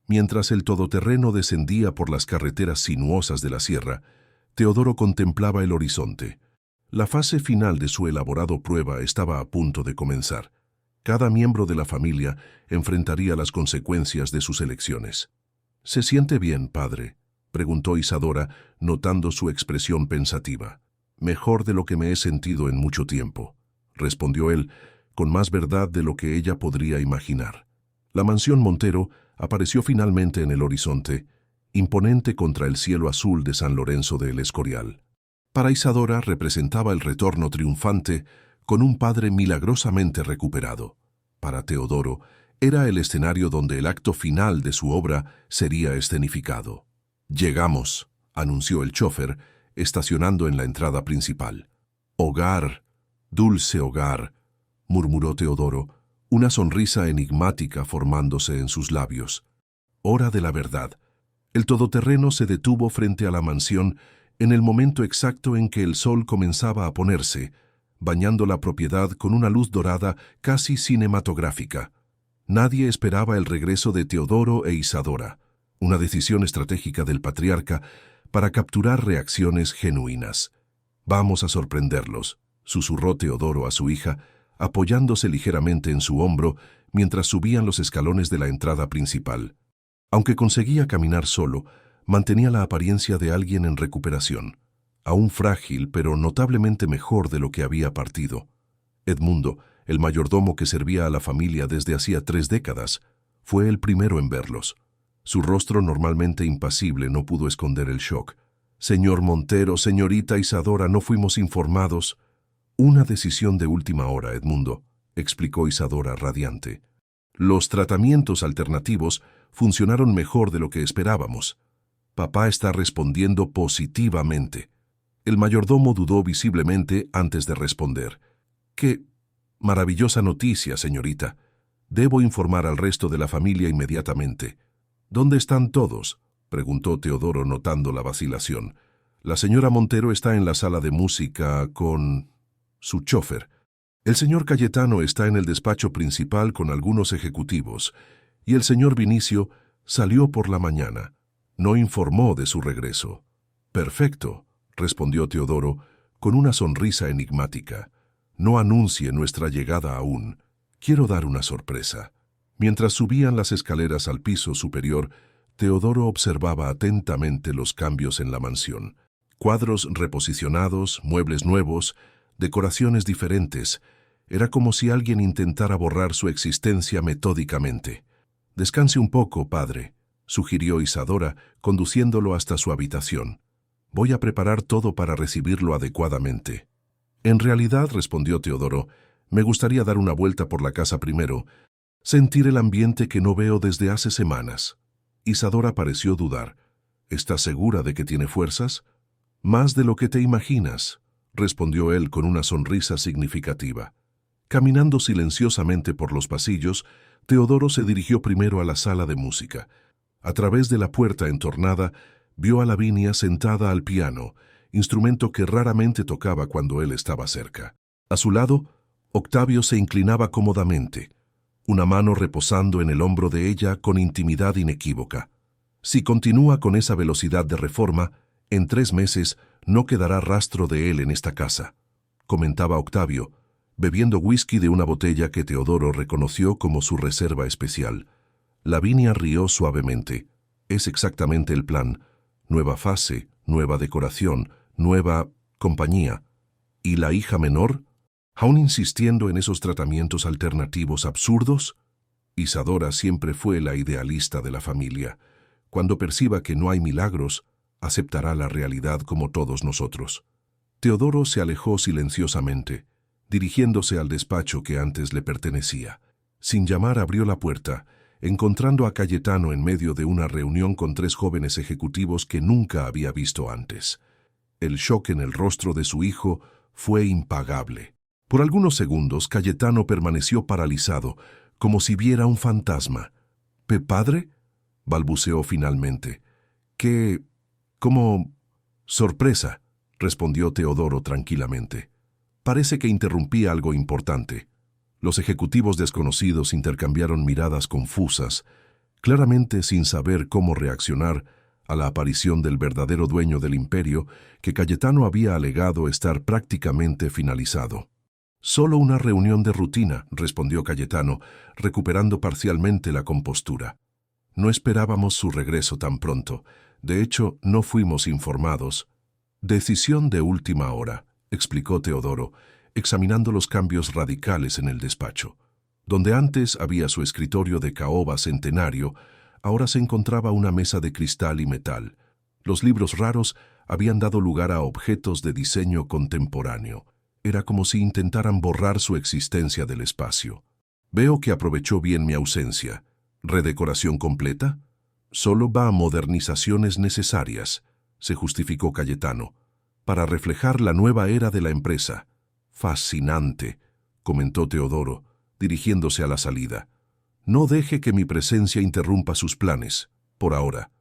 Mientras el todoterreno descendía por las carreteras sinuosas de la sierra, Teodoro contemplaba el horizonte. La fase final de su elaborado prueba estaba a punto de comenzar. Cada miembro de la familia enfrentaría las consecuencias de sus elecciones. «¿Se siente bien, padre?», preguntó Isadora, notando su expresión pensativa. «Mejor de lo que me he sentido en mucho tiempo», respondió él, con más verdad de lo que ella podría imaginar. La mansión Montero apareció finalmente en el horizonte, imponente contra el cielo azul de San Lorenzo de El Escorial. Para Isadora representaba el retorno triunfante con un padre milagrosamente recuperado. Para Teodoro era el escenario donde el acto final de su obra sería escenificado. «Llegamos», anunció el chófer, estacionando en la entrada principal. «Hogar, dulce hogar», murmuró Teodoro, una sonrisa enigmática formándose en sus labios. «Hora de la verdad». El todoterreno se detuvo frente a la mansión en el momento exacto en que el sol comenzaba a ponerse, bañando la propiedad con una luz dorada casi cinematográfica. Nadie esperaba el regreso de Teodoro e Isadora, una decisión estratégica del patriarca para capturar reacciones genuinas. «Vamos a sorprenderlos», susurró Teodoro a su hija, apoyándose ligeramente en su hombro mientras subían los escalones de la entrada principal. Aunque conseguía caminar solo, mantenía la apariencia de alguien en recuperación, aún frágil pero notablemente mejor de lo que había partido. Edmundo, el mayordomo que servía a la familia desde hacía 3 décadas, fue el primero en verlos. Su rostro normalmente impasible no pudo esconder el shock. «Señor Montero, señorita Isadora, no fuimos informados». «Una decisión de última hora, Edmundo», explicó Isadora radiante. «Los tratamientos alternativos funcionaron mejor de lo que esperábamos. Papá está respondiendo positivamente». El mayordomo dudó visiblemente antes de responder. «¡Qué maravillosa noticia, señorita! Debo informar al resto de la familia inmediatamente». «¿Dónde están todos?», preguntó Teodoro notando la vacilación. «La señora Montero está en la sala de música con su chófer», El señor Cayetano está en el despacho principal con algunos ejecutivos, y el señor Vinicio salió por la mañana. No informó de su regreso. Perfecto, respondió Teodoro con una sonrisa enigmática. No anuncie nuestra llegada aún. Quiero dar una sorpresa. Mientras subían las escaleras al piso superior, Teodoro observaba atentamente los cambios en la mansión. Cuadros reposicionados, muebles nuevos, decoraciones diferentes. Era como si alguien intentara borrar su existencia metódicamente. «Descanse un poco, padre», sugirió Isadora, conduciéndolo hasta su habitación. «Voy a preparar todo para recibirlo adecuadamente». «En realidad», respondió Teodoro, «me gustaría dar una vuelta por la casa primero, sentir el ambiente que no veo desde hace semanas». Isadora pareció dudar. «¿Estás segura de que tiene fuerzas?» «Más de lo que te imaginas», respondió él con una sonrisa significativa. Caminando silenciosamente por los pasillos, Teodoro se dirigió primero a la sala de música. A través de la puerta entornada, vio a Lavinia sentada al piano, instrumento que raramente tocaba cuando él estaba cerca. A su lado, Octavio se inclinaba cómodamente, una mano reposando en el hombro de ella con intimidad inequívoca. Si continúa con esa velocidad de reforma, en 3 meses no quedará rastro de él en esta casa, comentaba Octavio, bebiendo whisky de una botella que Teodoro reconoció como su reserva especial. Lavinia rió suavemente. Es exactamente el plan. Nueva fase, nueva decoración, nueva compañía. ¿Y la hija menor? ¿Aún insistiendo en esos tratamientos alternativos absurdos? Isadora siempre fue la idealista de la familia. Cuando perciba que no hay milagros, aceptará la realidad como todos nosotros. Teodoro se alejó silenciosamente, dirigiéndose al despacho que antes le pertenecía. Sin llamar abrió la puerta, encontrando a Cayetano en medio de una reunión con 3 jóvenes ejecutivos que nunca había visto antes. El shock en el rostro de su hijo fue impagable. Por algunos segundos, Cayetano permaneció paralizado, como si viera un fantasma. «¿Padre?», balbuceó finalmente. «¿Qué? ¿Cómo?» «Sorpresa», respondió Teodoro tranquilamente. Parece que interrumpí algo importante. Los ejecutivos desconocidos intercambiaron miradas confusas, claramente sin saber cómo reaccionar a la aparición del verdadero dueño del imperio que Cayetano había alegado estar prácticamente finalizado. «Solo una reunión de rutina», respondió Cayetano, recuperando parcialmente la compostura. «No esperábamos su regreso tan pronto. De hecho, no fuimos informados». «Decisión de última hora», explicó Teodoro, examinando los cambios radicales en el despacho. Donde antes había su escritorio de caoba centenario, ahora se encontraba una mesa de cristal y metal. Los libros raros habían dado lugar a objetos de diseño contemporáneo. Era como si intentaran borrar su existencia del espacio. «Veo que aprovechó bien mi ausencia. ¿Redecoración completa?» «Solo va a modernizaciones necesarias», se justificó Cayetano, «para reflejar la nueva era de la empresa». «Fascinante», comentó Teodoro, dirigiéndose a la salida. «No deje que mi presencia interrumpa sus planes, por ahora».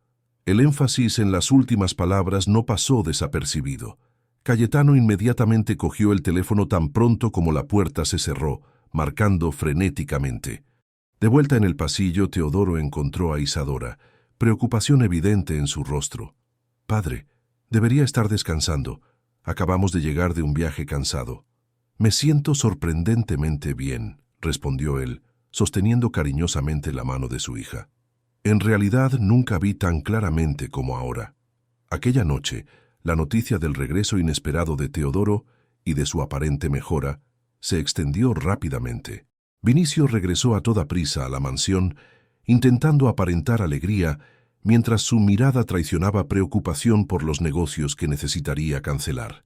El énfasis en las últimas palabras no pasó desapercibido. Cayetano inmediatamente cogió el teléfono tan pronto como la puerta se cerró, marcando frenéticamente. De vuelta en el pasillo, Teodoro encontró a Isadora, preocupación evidente en su rostro. «Padre, debería estar descansando. Acabamos de llegar de un viaje cansado». «Me siento sorprendentemente bien», respondió él, sosteniendo cariñosamente la mano de su hija. «En realidad nunca vi tan claramente como ahora». Aquella noche, la noticia del regreso inesperado de Teodoro y de su aparente mejora se extendió rápidamente. Vinicio regresó a toda prisa a la mansión, intentando aparentar alegría, mientras su mirada traicionaba preocupación por los negocios que necesitaría cancelar.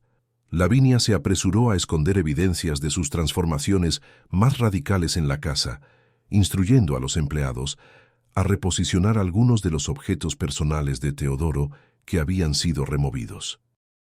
Lavinia se apresuró a esconder evidencias de sus transformaciones más radicales en la casa, instruyendo a los empleados a reposicionar algunos de los objetos personales de Teodoro que habían sido removidos.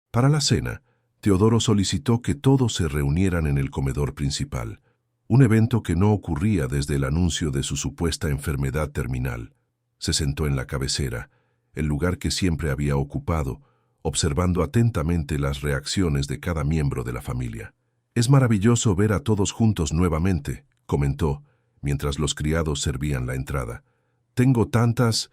Para la cena, Teodoro solicitó que todos se reunieran en el comedor principal, un evento que no ocurría desde el anuncio de su supuesta enfermedad terminal. Se sentó en la cabecera, el lugar que siempre había ocupado, observando atentamente las reacciones de cada miembro de la familia. Es maravilloso ver a todos juntos nuevamente, comentó, mientras los criados servían la entrada. Tengo tantas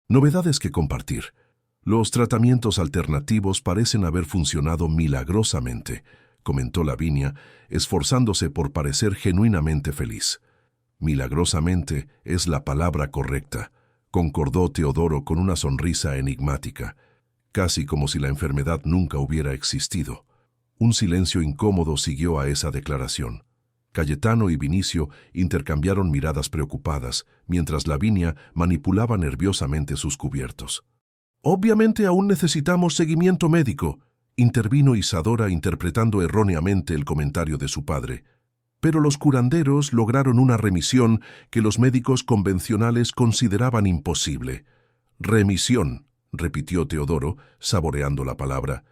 novedades que compartir. Los tratamientos alternativos parecen haber funcionado milagrosamente, comentó Lavinia, esforzándose por parecer genuinamente feliz. Milagrosamente es la palabra correcta, concordó Teodoro con una sonrisa enigmática, casi como si la enfermedad nunca hubiera existido. Un silencio incómodo siguió a esa declaración. Cayetano y Vinicio intercambiaron miradas preocupadas, mientras Lavinia manipulaba nerviosamente sus cubiertos. «Obviamente aún necesitamos seguimiento médico», intervino Isadora interpretando erróneamente el comentario de su padre. «Pero los curanderos lograron una remisión que los médicos convencionales consideraban imposible». «Remisión», repitió Teodoro, saboreando la palabra.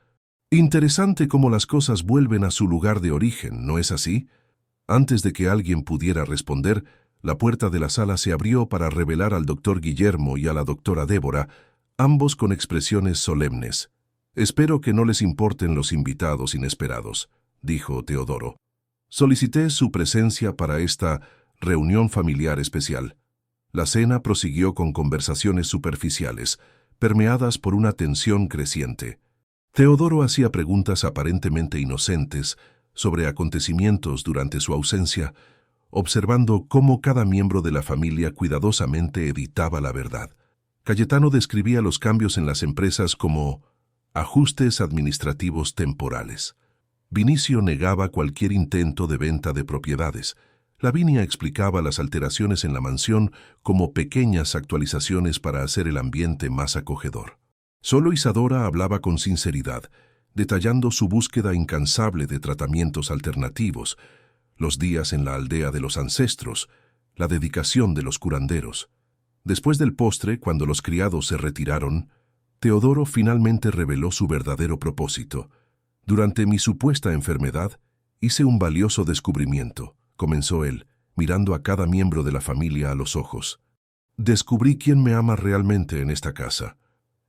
«Interesante cómo las cosas vuelven a su lugar de origen, ¿no es así?» Antes de que alguien pudiera responder, la puerta de la sala se abrió para revelar al doctor Guillermo y a la doctora Débora, ambos con expresiones solemnes. «Espero que no les importen los invitados inesperados», dijo Teodoro. «Solicité su presencia para esta reunión familiar especial». La cena prosiguió con conversaciones superficiales, permeadas por una tensión creciente. Teodoro hacía preguntas aparentemente inocentes sobre acontecimientos durante su ausencia, observando cómo cada miembro de la familia cuidadosamente editaba la verdad. Cayetano describía los cambios en las empresas como ajustes administrativos temporales. Vinicio negaba cualquier intento de venta de propiedades. Lavinia explicaba las alteraciones en la mansión como pequeñas actualizaciones para hacer el ambiente más acogedor. Solo Isadora hablaba con sinceridad, detallando su búsqueda incansable de tratamientos alternativos, los días en la aldea de los ancestros, la dedicación de los curanderos. Después del postre, cuando los criados se retiraron, Teodoro finalmente reveló su verdadero propósito. «Durante mi supuesta enfermedad, hice un valioso descubrimiento», comenzó él, mirando a cada miembro de la familia a los ojos. «Descubrí quién me ama realmente en esta casa».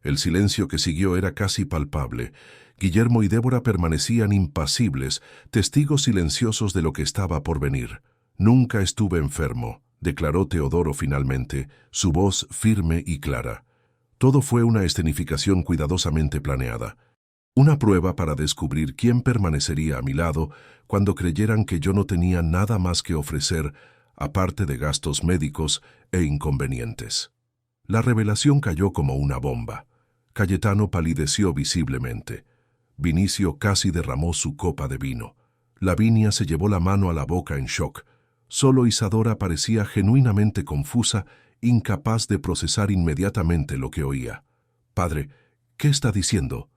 El silencio que siguió era casi palpable. Guillermo y Débora permanecían impasibles, testigos silenciosos de lo que estaba por venir. «Nunca estuve enfermo», declaró Teodoro finalmente, su voz firme y clara. Todo fue una escenificación cuidadosamente planeada. Una prueba para descubrir quién permanecería a mi lado cuando creyeran que yo no tenía nada más que ofrecer, aparte de gastos médicos e inconvenientes. La revelación cayó como una bomba. Cayetano palideció visiblemente. Vinicio casi derramó su copa de vino. Lavinia se llevó la mano a la boca en shock. Solo Isadora parecía genuinamente confusa, incapaz de procesar inmediatamente lo que oía. «Padre, ¿qué está diciendo?»,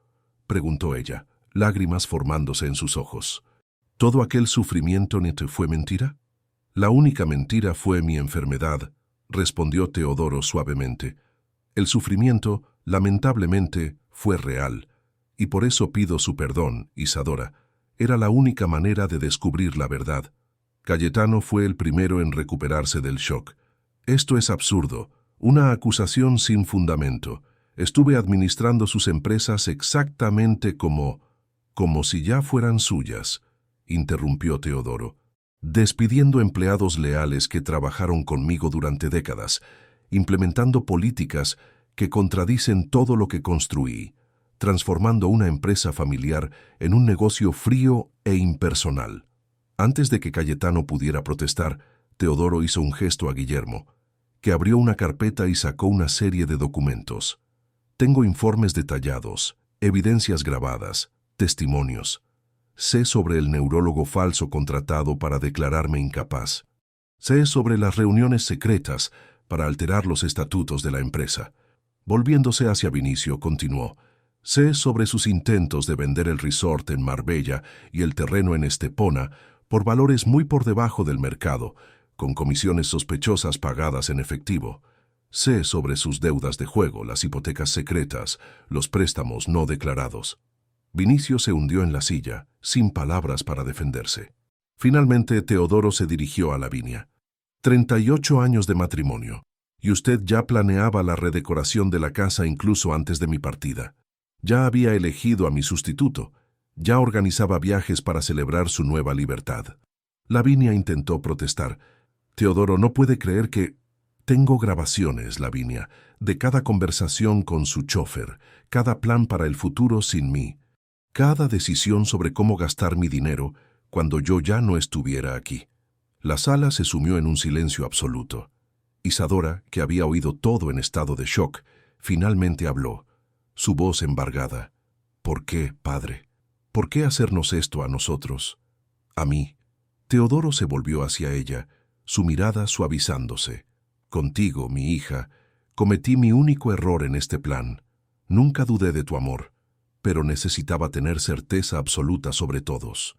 preguntó ella, lágrimas formándose en sus ojos. «¿Todo aquel sufrimiento ni te fue mentira?». «La única mentira fue mi enfermedad», respondió Teodoro suavemente. «El sufrimiento, lamentablemente, fue real, y por eso pido su perdón, Isadora. Era la única manera de descubrir la verdad». Cayetano fue el primero en recuperarse del shock. «Esto es absurdo, una acusación sin fundamento. Estuve administrando sus empresas exactamente como si ya fueran suyas», interrumpió Teodoro. «Despidiendo empleados leales que trabajaron conmigo durante décadas, implementando políticas que contradicen todo lo que construí, transformando una empresa familiar en un negocio frío e impersonal». Antes de que Cayetano pudiera protestar, Teodoro hizo un gesto a Guillermo, que abrió una carpeta y sacó una serie de documentos. «Tengo informes detallados, evidencias grabadas, testimonios. Sé sobre el neurólogo falso contratado para declararme incapaz. Sé sobre las reuniones secretas para alterar los estatutos de la empresa». Volviéndose hacia Vinicio, continuó. «Sé sobre sus intentos de vender el resort en Marbella y el terreno en Estepona por valores muy por debajo del mercado, con comisiones sospechosas pagadas en efectivo. Sé sobre sus deudas de juego, las hipotecas secretas, los préstamos no declarados». Vinicio se hundió en la silla, sin palabras para defenderse. Finalmente, Teodoro se dirigió a Lavinia. 38 años de matrimonio, y usted ya planeaba la redecoración de la casa incluso antes de mi partida. Ya había elegido a mi sustituto. Ya organizaba viajes para celebrar su nueva libertad. Lavinia intentó protestar. Teodoro no puede creer que... Tengo grabaciones, Lavinia, de cada conversación con su chofer, cada plan para el futuro sin mí, cada decisión sobre cómo gastar mi dinero cuando yo ya no estuviera aquí. La sala se sumió en un silencio absoluto. Isadora, que había oído todo en estado de shock, finalmente habló, su voz embargada. ¿Por qué, padre? ¿Por qué hacernos esto a nosotros? A mí. Teodoro se volvió hacia ella, su mirada suavizándose. Contigo, mi hija, cometí mi único error en este plan. Nunca dudé de tu amor, pero necesitaba tener certeza absoluta sobre todos.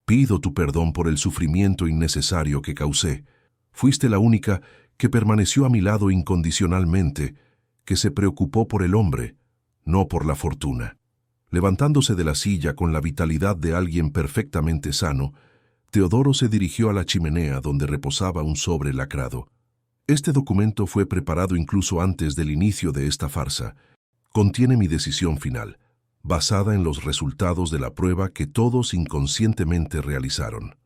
Pido tu perdón por el sufrimiento innecesario que causé. Fuiste la única que permaneció a mi lado incondicionalmente, que se preocupó por el hombre, no por la fortuna. Levantándose de la silla con la vitalidad de alguien perfectamente sano, Teodoro se dirigió a la chimenea donde reposaba un sobre lacrado. Este documento fue preparado incluso antes del inicio de esta farsa. Contiene mi decisión final, basada en los resultados de la prueba que todos inconscientemente realizaron.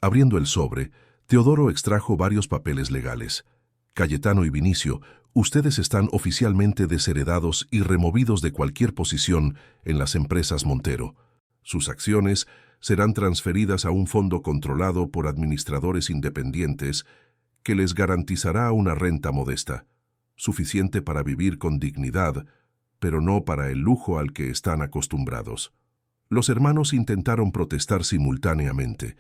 Abriendo el sobre, Teodoro extrajo varios papeles legales. Cayetano y Vinicio, ustedes están oficialmente desheredados y removidos de cualquier posición en las empresas Montero. Sus acciones serán transferidas a un fondo controlado por administradores independientes que les garantizará una renta modesta, suficiente para vivir con dignidad, pero no para el lujo al que están acostumbrados. Los hermanos intentaron protestar simultáneamente,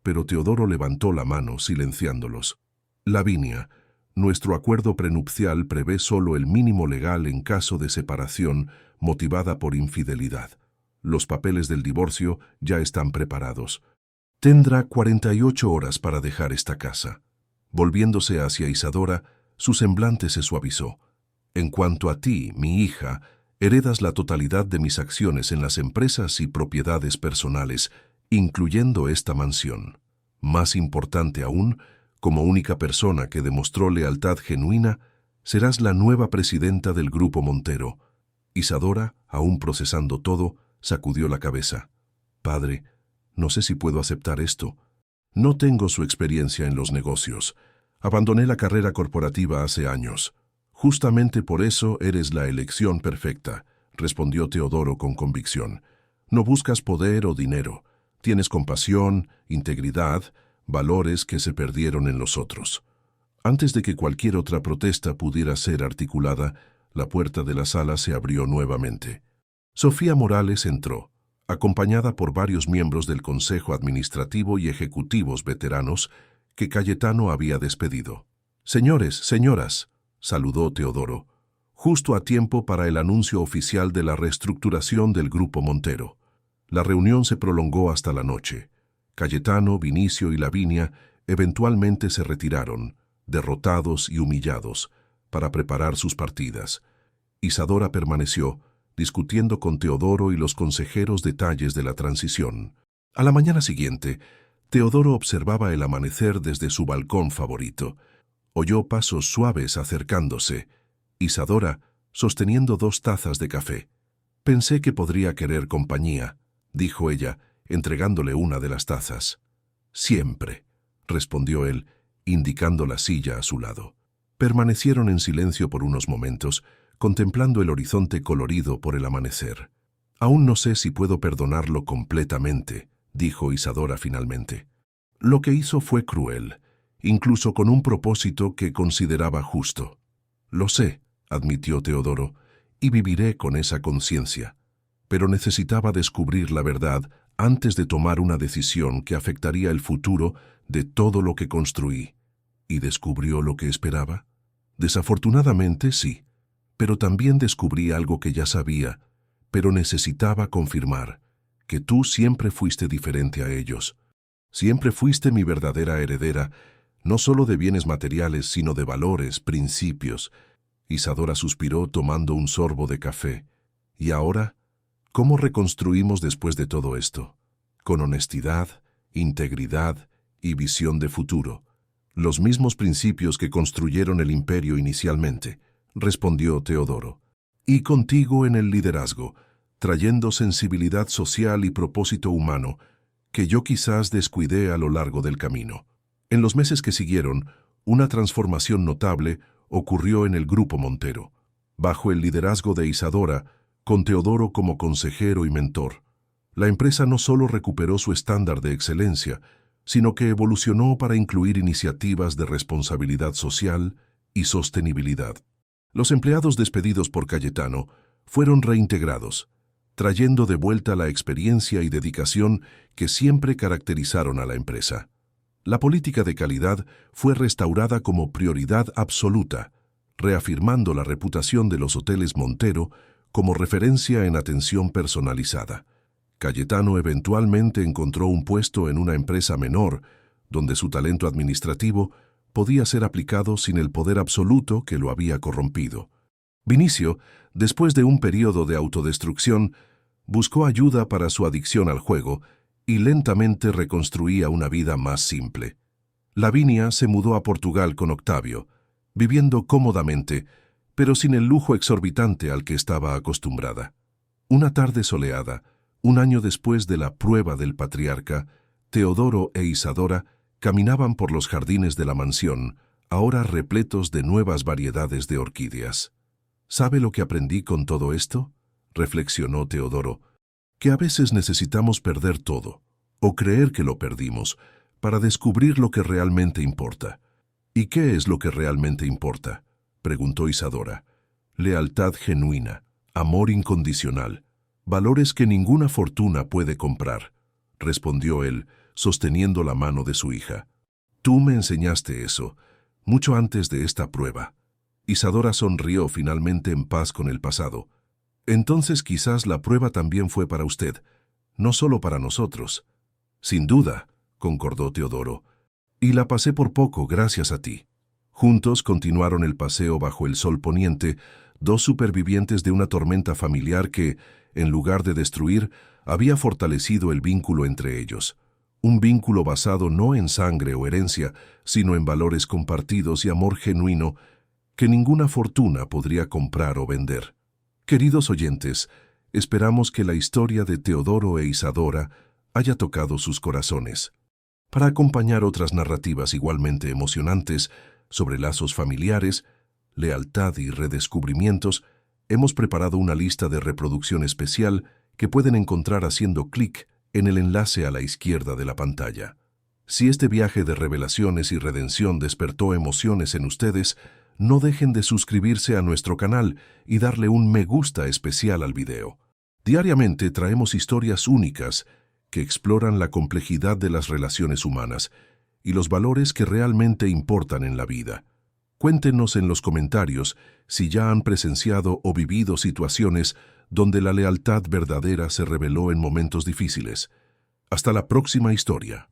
pero Teodoro levantó la mano, silenciándolos. Lavinia, nuestro acuerdo prenupcial prevé solo el mínimo legal en caso de separación motivada por infidelidad. Los papeles del divorcio ya están preparados. Tendrá 48 horas para dejar esta casa. Volviéndose hacia Isadora, su semblante se suavizó. En cuanto a ti, mi hija, heredas la totalidad de mis acciones en las empresas y propiedades personales, incluyendo esta mansión. Más importante aún, como única persona que demostró lealtad genuina, serás la nueva presidenta del Grupo Montero. Isadora, aún procesando todo, sacudió la cabeza. Padre, no sé si puedo aceptar esto. No tengo su experiencia en los negocios. Abandoné la carrera corporativa hace años. Justamente por eso eres la elección perfecta, respondió Teodoro con convicción. No buscas poder o dinero. Tienes compasión, integridad, valores que se perdieron en los otros. Antes de que cualquier otra protesta pudiera ser articulada, la puerta de la sala se abrió nuevamente. Sofía Morales entró, acompañada por varios miembros del Consejo Administrativo y Ejecutivos veteranos que Cayetano había despedido. «Señores, señoras», saludó Teodoro, justo a tiempo para el anuncio oficial de la reestructuración del Grupo Montero. La reunión se prolongó hasta la noche. Cayetano, Vinicio y Lavinia eventualmente se retiraron, derrotados y humillados, para preparar sus partidas. Isadora permaneció, discutiendo con Teodoro y los consejeros detalles de la transición. A la mañana siguiente, Teodoro observaba el amanecer desde su balcón favorito. Oyó pasos suaves acercándose. Isadora, sosteniendo 2 tazas de café. «Pensé que podría querer compañía», dijo ella, entregándole una de las tazas. «Siempre», respondió él, indicando la silla a su lado. Permanecieron en silencio por unos momentos, contemplando el horizonte colorido por el amanecer. «Aún no sé si puedo perdonarlo completamente», dijo Isadora finalmente. «Lo que hizo fue cruel, incluso con un propósito que consideraba justo». «Lo sé», admitió Teodoro, «y viviré con esa conciencia. Pero necesitaba descubrir la verdad antes de tomar una decisión que afectaría el futuro de todo lo que construí». ¿Y descubrió lo que esperaba? Desafortunadamente, sí. Pero también descubrí algo que ya sabía, pero necesitaba confirmar, que tú siempre fuiste diferente a ellos. Siempre fuiste mi verdadera heredera, no solo de bienes materiales, sino de valores, principios. Isadora suspiró tomando un sorbo de café. ¿Y ahora? ¿Cómo reconstruimos después de todo esto? Con honestidad, integridad y visión de futuro. Los mismos principios que construyeron el imperio inicialmente, respondió Teodoro. Y contigo en el liderazgo, trayendo sensibilidad social y propósito humano, que yo quizás descuidé a lo largo del camino. En los meses que siguieron, una transformación notable ocurrió en el Grupo Montero, bajo el liderazgo de Isadora, con Teodoro como consejero y mentor. La empresa no solo recuperó su estándar de excelencia, sino que evolucionó para incluir iniciativas de responsabilidad social y sostenibilidad. Los empleados despedidos por Cayetano fueron reintegrados, trayendo de vuelta la experiencia y dedicación que siempre caracterizaron a la empresa. La política de calidad fue restaurada como prioridad absoluta, reafirmando la reputación de los hoteles Montero como referencia en atención personalizada. Cayetano eventualmente encontró un puesto en una empresa menor, donde su talento administrativo podía ser aplicado sin el poder absoluto que lo había corrompido. Vinicio, después de un periodo de autodestrucción, buscó ayuda para su adicción al juego y lentamente reconstruía una vida más simple. Lavinia se mudó a Portugal con Octavio, viviendo cómodamente, pero sin el lujo exorbitante al que estaba acostumbrada. Una tarde soleada, un año después de la prueba del patriarca, Teodoro e Isadora caminaban por los jardines de la mansión, ahora repletos de nuevas variedades de orquídeas. ¿Sabe lo que aprendí con todo esto?, reflexionó Teodoro, que a veces necesitamos perder todo, o creer que lo perdimos, para descubrir lo que realmente importa. ¿Y qué es lo que realmente importa?, preguntó Isadora. Lealtad genuina, amor incondicional, valores que ninguna fortuna puede comprar, respondió él, sosteniendo la mano de su hija. Tú me enseñaste eso, mucho antes de esta prueba. Isadora sonrió finalmente en paz con el pasado. Entonces quizás la prueba también fue para usted, no solo para nosotros. Sin duda, concordó Teodoro, y la pasé por poco gracias a ti. Juntos continuaron el paseo bajo el sol poniente, dos supervivientes de una tormenta familiar que, en lugar de destruir, había fortalecido el vínculo entre ellos. Un vínculo basado no en sangre o herencia, sino en valores compartidos y amor genuino que ninguna fortuna podría comprar o vender. Queridos oyentes, esperamos que la historia de Teodoro e Isadora haya tocado sus corazones. Para acompañar otras narrativas igualmente emocionantes sobre lazos familiares, lealtad y redescubrimientos, hemos preparado una lista de reproducción especial que pueden encontrar haciendo clic en el enlace a la izquierda de la pantalla. Si este viaje de revelaciones y redención despertó emociones en ustedes, no dejen de suscribirse a nuestro canal y darle un me gusta especial al video. Diariamente traemos historias únicas que exploran la complejidad de las relaciones humanas y los valores que realmente importan en la vida. Cuéntenos en los comentarios si ya han presenciado o vivido situaciones donde la lealtad verdadera se reveló en momentos difíciles. Hasta la próxima historia.